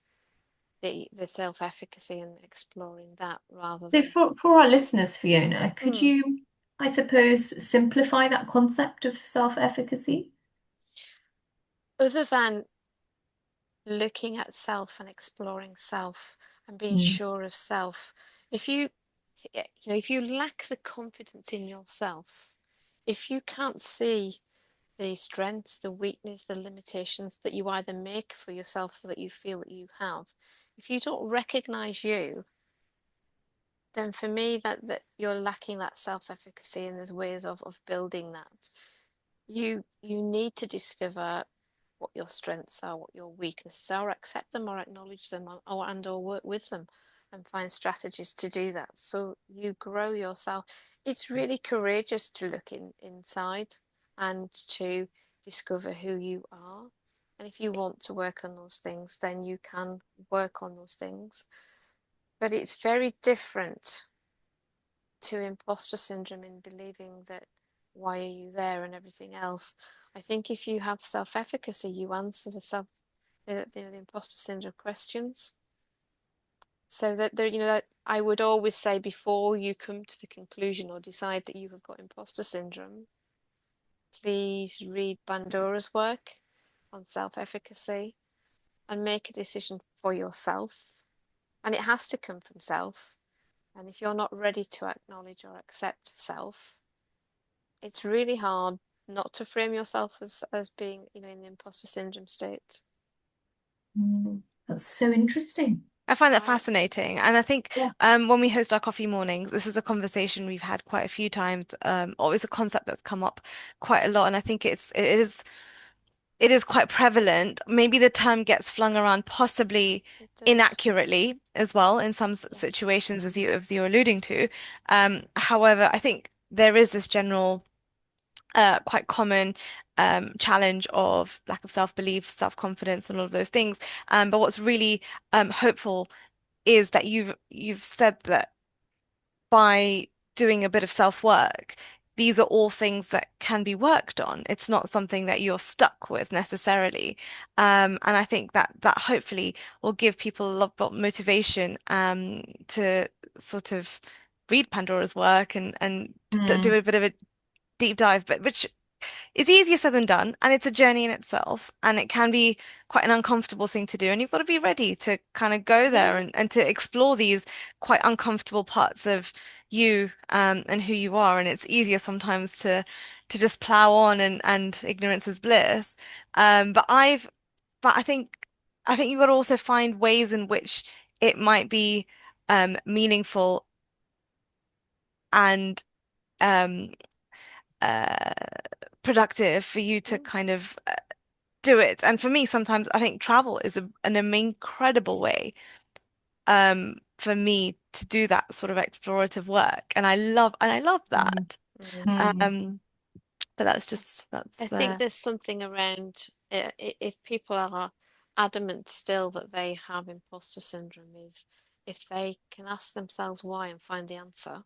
the self-efficacy and exploring that rather So than. for our listeners, Fiona, could Mm. you, I suppose, simplify that concept of self-efficacy? Other than looking at self and exploring self and being Mm. sure of self, if if you lack the confidence in yourself, if you can't see the strengths, the weakness, the limitations that you either make for yourself or that you feel that you have, if you don't recognize you, then for me that you're lacking that self-efficacy and there's ways of building that. You need to discover what your strengths are, what your weaknesses are, accept them or acknowledge them or work with them and find strategies to do that. So you grow yourself. It's really courageous to look inside and to discover who you are. And if you want to work on those things, then you can work on those things. But it's very different to imposter syndrome in believing that why are you there and everything else. I think if you have self-efficacy, you answer the imposter syndrome questions. So that that I would always say before you come to the conclusion or decide that you have got imposter syndrome, please read Bandora's work on self-efficacy and make a decision for yourself. And it has to come from self. And if you're not ready to acknowledge or accept self, it's really hard not to frame yourself as being, in the imposter syndrome state. Mm. That's so interesting. I find that I fascinating. And I think Yeah. when we host our coffee mornings, this is a conversation we've had quite a few times, or it's a concept that's come up quite a lot. And I think it is quite prevalent. Maybe the term gets flung around possibly It does. inaccurately as well in some Yeah. situations, as you're alluding to. However, I think there is this general quite common challenge of lack of self-belief, self-confidence, and all of those things. But what's really hopeful is that you've said that by doing a bit of self-work, these are all things that can be worked on. It's not something that you're stuck with necessarily. And I think that hopefully will give people a lot of motivation to sort of read Pandora's work and do Mm. a bit of a deep dive, but which it's easier said than done, and it's a journey in itself, and it can be quite an uncomfortable thing to do, and you've got to be ready to kind of go there Yeah. and to explore these quite uncomfortable parts of you and who you are, and it's easier sometimes to just plow on and ignorance is bliss. But I think you've got to also find ways in which it might be meaningful and um uh productive for you to Mm. kind of do it. And for me, sometimes I think travel is an incredible way for me to do that sort of explorative work. And I love Mm. that. Mm. Mm. Um, but that's I just I that's think there's something around if people are adamant still that they have imposter syndrome is if they can ask themselves why and find the answer,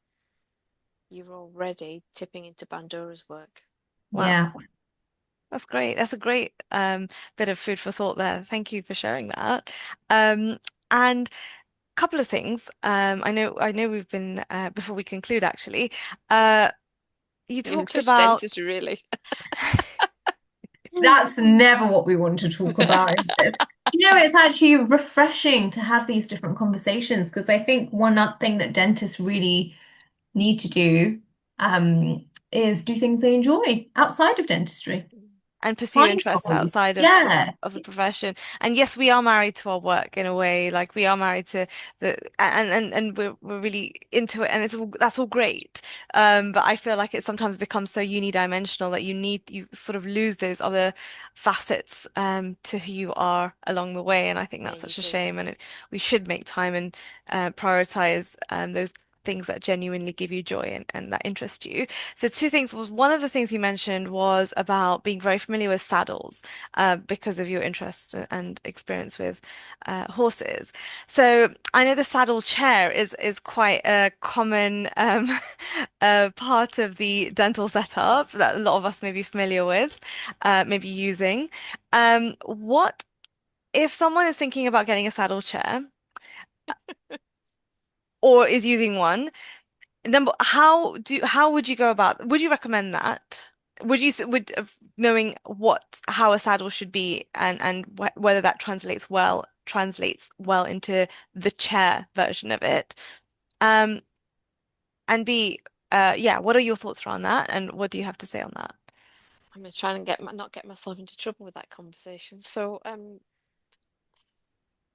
you're already tipping into Pandora's work. wow. Yeah. That's great. That's a great bit of food for thought there. Thank you for sharing that. And couple of things. I know we've been before we conclude actually. Uh, you You haven't talked touched about dentistry really. That's never what we want to talk about, is it? You know, it's actually refreshing to have these different conversations because I think one other thing that dentists really need to do is do things they enjoy outside of dentistry. and pursue Find interests hobbies. outside Yeah. of the profession. And yes, we are married to our work in a way. Like we are married to the and we're really into it, and that's all great. But I feel like it sometimes becomes so unidimensional that you sort of lose those other facets to who you are along the way. And I think Yeah, that's you such a do. shame. And we should make time and prioritize those things that genuinely give you joy and that interest you. So two things was one of the things you mentioned was about being very familiar with saddles, because of your interest and experience with horses. So I know the saddle chair is quite a common part of the dental setup that a lot of us may be familiar with, maybe using. What if someone is thinking about getting a saddle chair or is using one? Number, how would you go about? Would you recommend that? Would you knowing how a saddle should be and whether that translates well into the chair version of it? Um, and B, yeah, what are your thoughts around that, and what do you have to say on that? I'm gonna try and not get myself into trouble with that conversation. So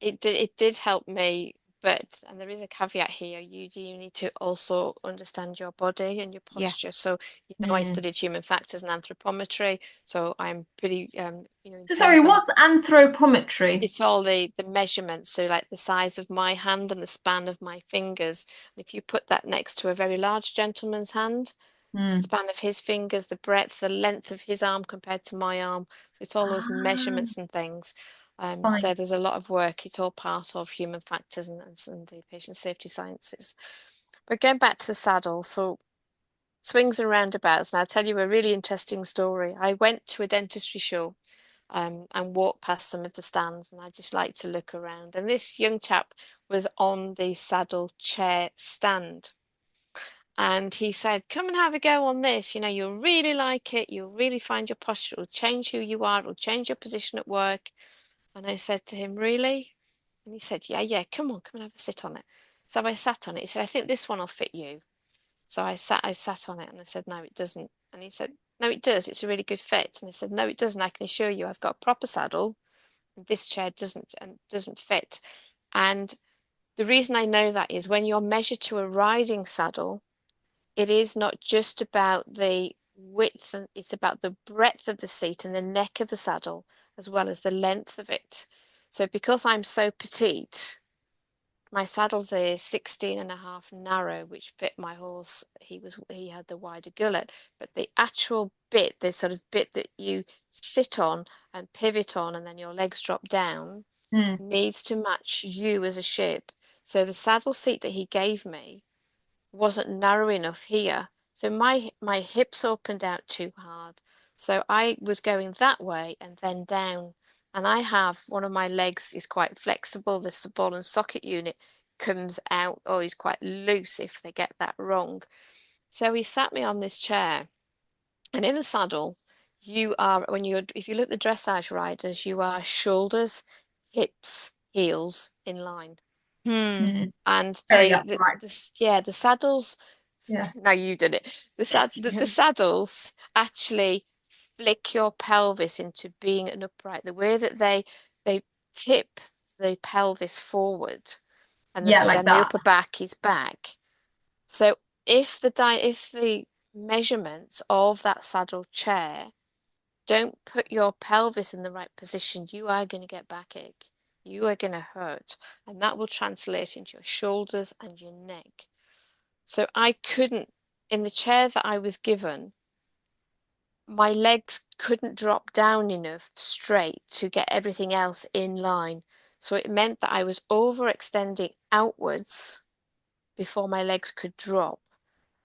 it did help me, but and there is a caveat here. You do need to also understand your body and your Yeah, posture. So I Hmm. studied human factors and anthropometry, so I'm pretty in So sorry, terms of what's anthropometry? it's all the measurements. So like the size of my hand and the span of my fingers. If you put that next to a very large gentleman's hand, the Hmm. span of his fingers, the breadth, the length of his arm compared to my arm. It's all those Ah, measurements and things. So fine. there's a lot of work. It's all part of human factors and the patient safety sciences. But going back to the saddle, so swings and roundabouts. And I'll tell you a really interesting story. I went to a dentistry show and walked past some of the stands, and I just like to look around. And this young chap was on the saddle chair stand. And he said, come and have a go on this. You'll really like it. You'll really find your posture. It'll change who you are. It'll change your position at work. And I said to him, really? And he said, yeah, yeah, come and have a sit on it. So I sat on it. He said, I think this one will fit you. So I sat on it and I said, no, it doesn't. And he said, no, it does. It's a really good fit. And I said, no, it doesn't. I can assure you, I've got a proper saddle. This chair doesn't fit. And the reason I know that is when you're measured to a riding saddle, it is not just about the width, and it's about the breadth of the seat and the neck of the saddle, as well as the length of it. So because I'm so petite, my saddle's a 16.5 narrow, which fit my horse. He had the wider gullet, but the actual bit, the sort of bit that you sit on and pivot on, and then your legs drop down, Mm. needs to match you as a ship. So the saddle seat that he gave me wasn't narrow enough here. So my hips opened out too hard. So I was going that way and then down. And I have one of my legs is quite flexible. The ball and socket unit comes out or is quite loose if they get that wrong. So he sat me on this chair, and in a saddle, you are when you're if you look at the dressage riders, you are shoulders, hips, heels in line. Hmm. Mm. And Very upright. the saddles. Yeah. No, you did it. The saddles actually flick your pelvis into being an upright. The way that they tip the pelvis forward, and Yeah, like then the that. upper back is back. So if the measurements of that saddle chair don't put your pelvis in the right position, you are going to get backache. You are going to hurt, and that will translate into your shoulders and your neck. So I couldn't, in the chair that I was given, my legs couldn't drop down enough straight to get everything else in line. So it meant that I was overextending outwards before my legs could drop.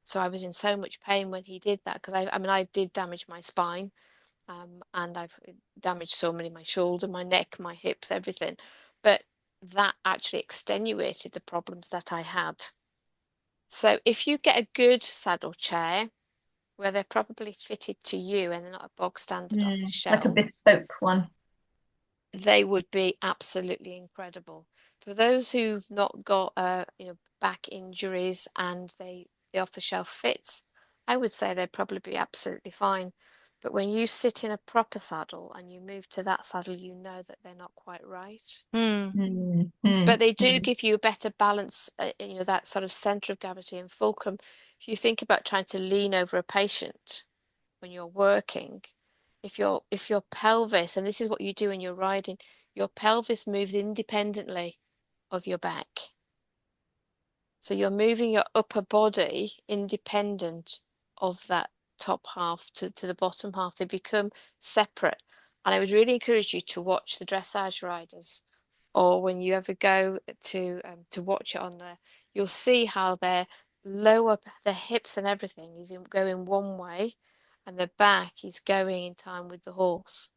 So I was in so much pain when he did that because I mean, I did damage my spine, and I've damaged so many, my shoulder, my neck, my hips, everything. But that actually extenuated the problems that I had. So if you get a good saddle chair where they're probably fitted to you and they're not a bog standard off the Like a shelf, bespoke one. they would be absolutely incredible. For those who've not got back injuries and the off the shelf fits, I would say they'd probably be absolutely fine. But when you sit in a proper saddle and you move to that saddle, you know that they're not quite right. Hmm. Mm. But Mm. they do Mm. give you a better balance, that sort of center of gravity and fulcrum. If you think about trying to lean over a patient when you're working, if your pelvis, and this is what you do when you're riding, your pelvis moves independently of your back. So you're moving your upper body independent of that top half to the bottom half. They become separate. And I would really encourage you to watch the dressage riders, or when you ever go to watch it on there, you'll see how their lower, their hips and everything is going one way, and the back is going in time with the horse.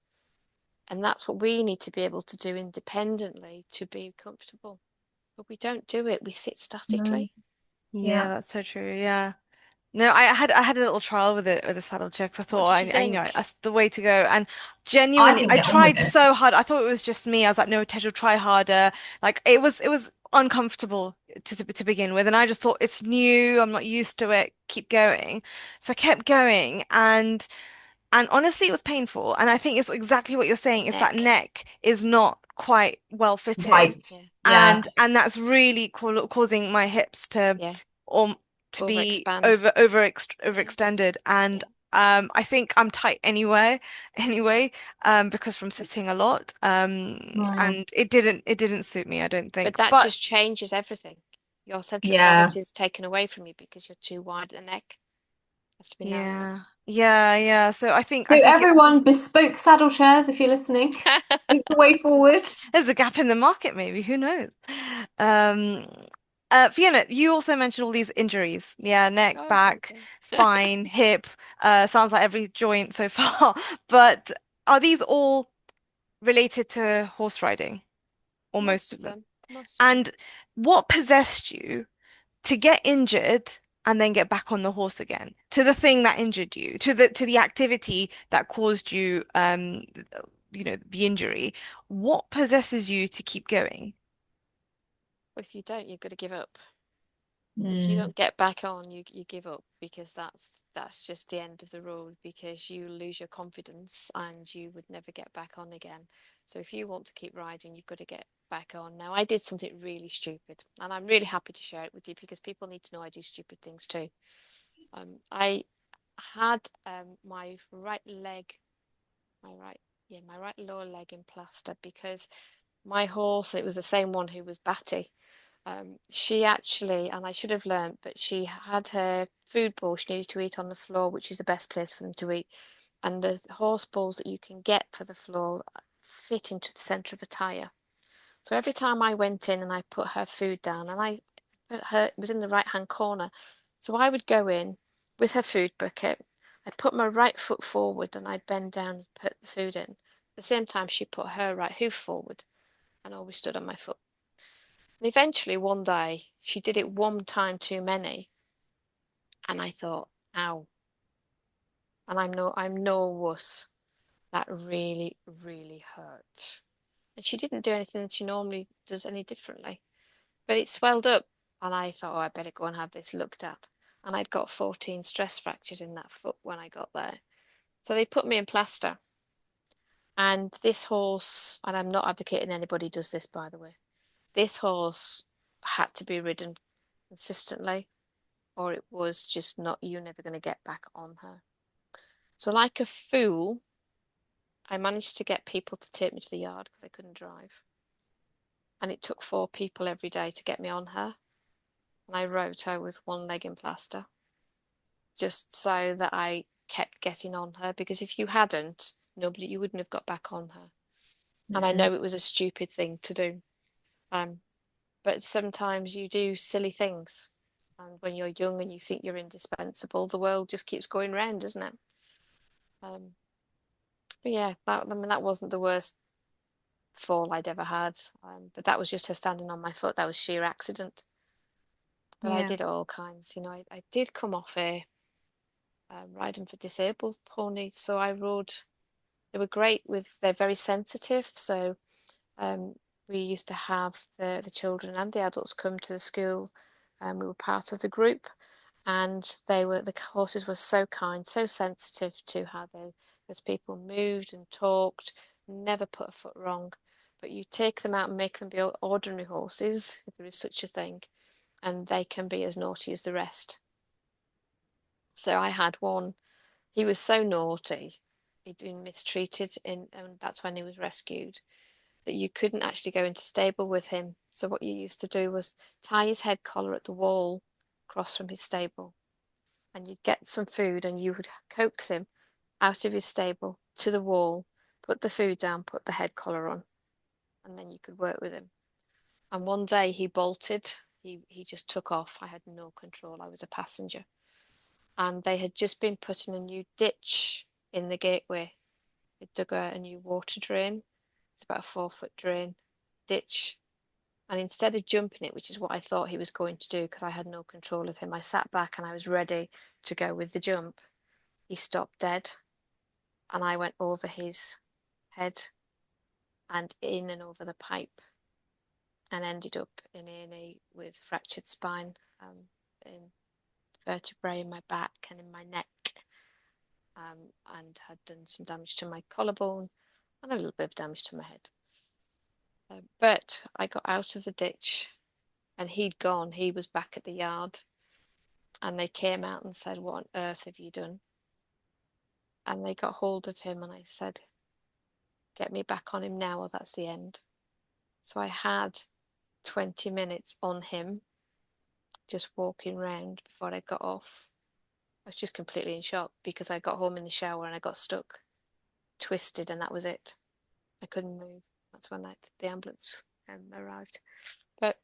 And that's what we need to be able to do independently to be comfortable. But we don't do it. We sit No. statically. Yeah, Yeah. that's so true. Yeah. No, I had a little trial with it with the saddle chair 'cause I What thought did you think? that's the way to go. And I genuinely, didn't I get on with tried it. so hard. I thought it was just me. I was like, no, Tej, try harder. Like it was uncomfortable to begin with, and I just thought it's new. I'm not used to it. Keep going. So I kept going, and honestly, it was painful. And I think it's exactly what you're saying, is that Neck. neck is not quite well fitted. Right. Yeah, Yeah. And that's really causing my hips yeah. um to be Overexpand. Yeah, overextended. And yeah. I think I'm tight anyway, because from sitting a lot. Mm. And it didn't suit me, I don't But think. that But just changes everything. Your center of Yeah. gravity is taken away from you because you're too wide at the neck. It has to be narrower. yeah, yeah. So So I think everyone, bespoke saddle chairs, if you're listening, is the way forward. there's a gap in the market, maybe. Who knows? Um, Fiona, you also mentioned all these injuries. Yeah, neck, Oh, here we back, go. spine, hip. Sounds like every joint so far. But are these all related to horse riding, or most Most of of them? them. Most of them. And what possessed you to get injured and then get back on the horse again? To the thing that injured you, to the activity that caused you, the injury. What possesses you to keep going? If you don't, you've got to give up. If you Mm. don't get back on, you give up because that's just the end of the road because you lose your confidence and you would never get back on again. So if you want to keep riding, you've got to get back on. Now, I did something really stupid, and I'm really happy to share it with you because people need to know I do stupid things too. I had my right leg, my right, yeah, my right lower leg in plaster because my horse, it was the same one who was batty. She actually, and I should have learnt, but she had her food bowl she needed to eat on the floor, which is the best place for them to eat. And the horse balls that you can get for the floor fit into the centre of a tyre. So every time I went in and I put her food down, and I put her, it was in the right-hand corner. So I would go in with her food bucket. I'd put my right foot forward and I'd bend down and put the food in. At the same time, she put her right hoof forward and always stood on my foot. And eventually, one day, she did it one time too many, and I thought, ow. And I'm no wuss. That really, really hurt. And she didn't do anything that she normally does any differently. But it swelled up, and I thought, oh, I better go and have this looked at. And I'd got 14 stress fractures in that foot when I got there. So they put me in plaster. And this horse, and I'm not advocating anybody does this, by the way, this horse had to be ridden consistently, or it was just not, you're never going to get back on her. So, like a fool, I managed to get people to take me to the yard because I couldn't drive. And it took 4 people every day to get me on her. And I rode her with one leg in plaster just so that I kept getting on her, because if you hadn't, you wouldn't have got back on her. And I know it was a stupid thing to do. But sometimes you do silly things. And when you're young and you think you're indispensable, the world just keeps going round, doesn't it? But yeah, that wasn't the worst fall I'd ever had. But that was just her standing on my foot. That was sheer accident. But I Yeah. did all kinds. I did come off a riding for disabled pony. So I rode. They were great they're very sensitive. So we used to have the children and the adults come to the school, and we were part of the group. And the horses were so kind, so sensitive to how as people moved and talked, never put a foot wrong. But you take them out and make them be ordinary horses, if there is such a thing, and they can be as naughty as the rest. So I had one, he was so naughty, he'd been mistreated and that's when he was rescued, that you couldn't actually go into stable with him. So what you used to do was tie his head collar at the wall across from his stable, and you'd get some food and you would coax him out of his stable to the wall, put the food down, put the head collar on, and then you could work with him. And one day he bolted, he just took off. I had no control, I was a passenger. And they had just been putting a new ditch in the gateway. They dug a new water drain. It's about a 4-foot drain ditch. And instead of jumping it, which is what I thought he was going to do because I had no control of him, I sat back and I was ready to go with the jump. He stopped dead, and I went over his head and in and over the pipe, and ended up in A&E with fractured spine, in vertebrae in my back and in my neck, and had done some damage to my collarbone and a little bit of damage to my head. But I got out of the ditch, and he'd gone. He was back at the yard, and they came out and said, "What on earth have you done?" And they got hold of him, and I said, "Get me back on him now, or that's the end." So I had 20 minutes on him, just walking around before I got off. I was just completely in shock because I got home in the shower and I got stuck, twisted, and that was it. I couldn't move. That's when the ambulance arrived. But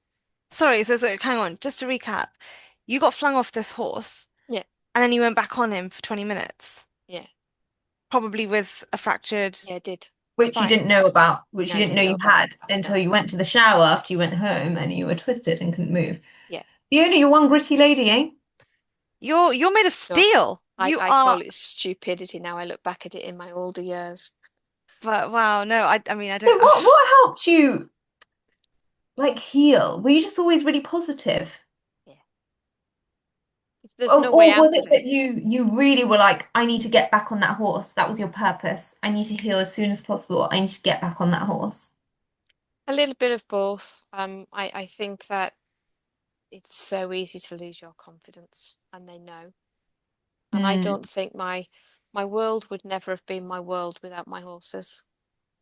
Sorry, so hang on, just to recap. You got flung off this horse yeah, and then you went back on him for 20 minutes, yeah, probably with a fractured yeah, I did. Which you spine. didn't know about, which No, you I didn't know didn't know you about. had until No, you went to the shower after you went home and you were twisted and couldn't move. yeah. Fiona, you're one gritty lady, eh? You're made of No, steel. I, You I are, call it stupidity now. I look back at it in my older years. but wow, no, I mean I So don't what helped you like heal? Were you just always really positive? Yeah. There's no way Or was out it of it. that you really were like, I need to get back on that horse. That was your purpose. I need to heal as soon as possible. I need to get back on that horse. A little bit of both. I think that it's so easy to lose your confidence, and they know. And I Mm. don't think my world would never have been my world without my horses.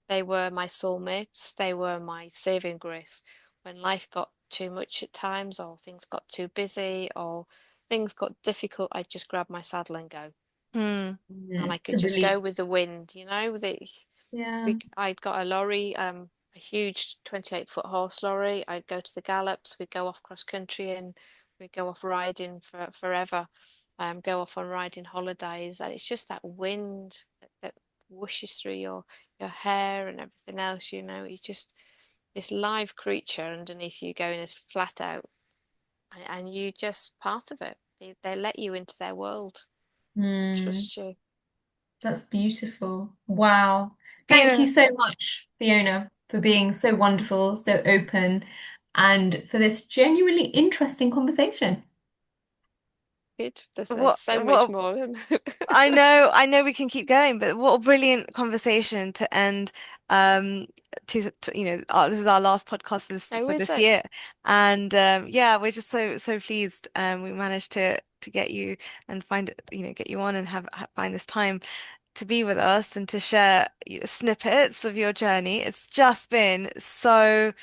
They were my soulmates. They were my saving grace when life got too much at times, or things got too busy, or things got difficult, I'd just grab my saddle and go. Hmm. And I It's could a just relief. go with the wind, Yeah. I'd got a lorry, a huge 28-foot horse lorry. I'd go to the gallops, we'd go off cross country, and we'd go off riding for forever, go off on riding holidays. And it's just that wind that whooshes through your hair and everything else, you just this live creature underneath you going as flat out, and you just part of it. They let you into their world, Mm, trust you. that's beautiful. Wow. Thank you Fiona, so much, Fiona, for being so wonderful, so open, and for this genuinely interesting conversation. Good. There's what so much what more. I know we can keep going, but what a brilliant conversation to end. Um, this is our last podcast Oh, for is this it? year, and yeah, we're just so pleased. We managed to get you and get you on and find this time to be with us and to share snippets of your journey. It's just been so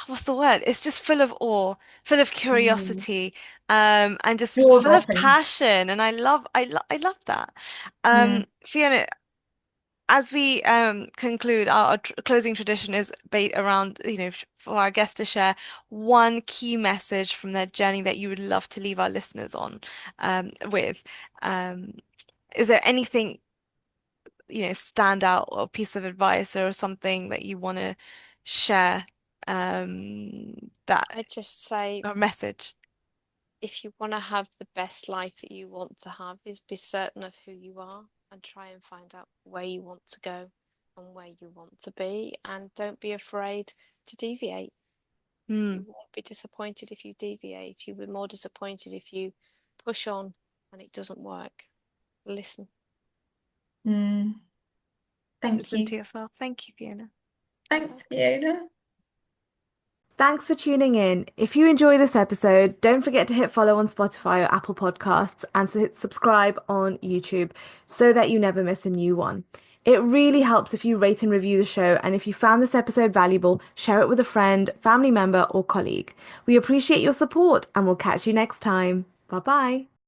what's the word? It's just full of awe, full of Mm. curiosity, and just full of Jaw-dropping. passion. And I love that. Mm. Fiona, as we conclude, our closing tradition is around, for our guests to share one key message from their journey that you would love to leave our listeners on, with. Um, is there anything, stand out or piece of advice or something that you want to share, that I'd just say or message? if you want to have the best life that you want to have, is be certain of who you are and try and find out where you want to go and where you want to be, and don't be afraid to deviate. You Hmm. won't be disappointed if you deviate. You'll be more disappointed if you push on and it doesn't work. Listen. Mm. Thank Listen to you. yourself. Thank you, Fiona. Thanks, Fiona. Thanks for tuning in. If you enjoy this episode, don't forget to hit follow on Spotify or Apple Podcasts and to hit subscribe on YouTube so that you never miss a new one. It really helps if you rate and review the show, and if you found this episode valuable, share it with a friend, family member, or colleague. We appreciate your support and we'll catch you next time. Bye bye.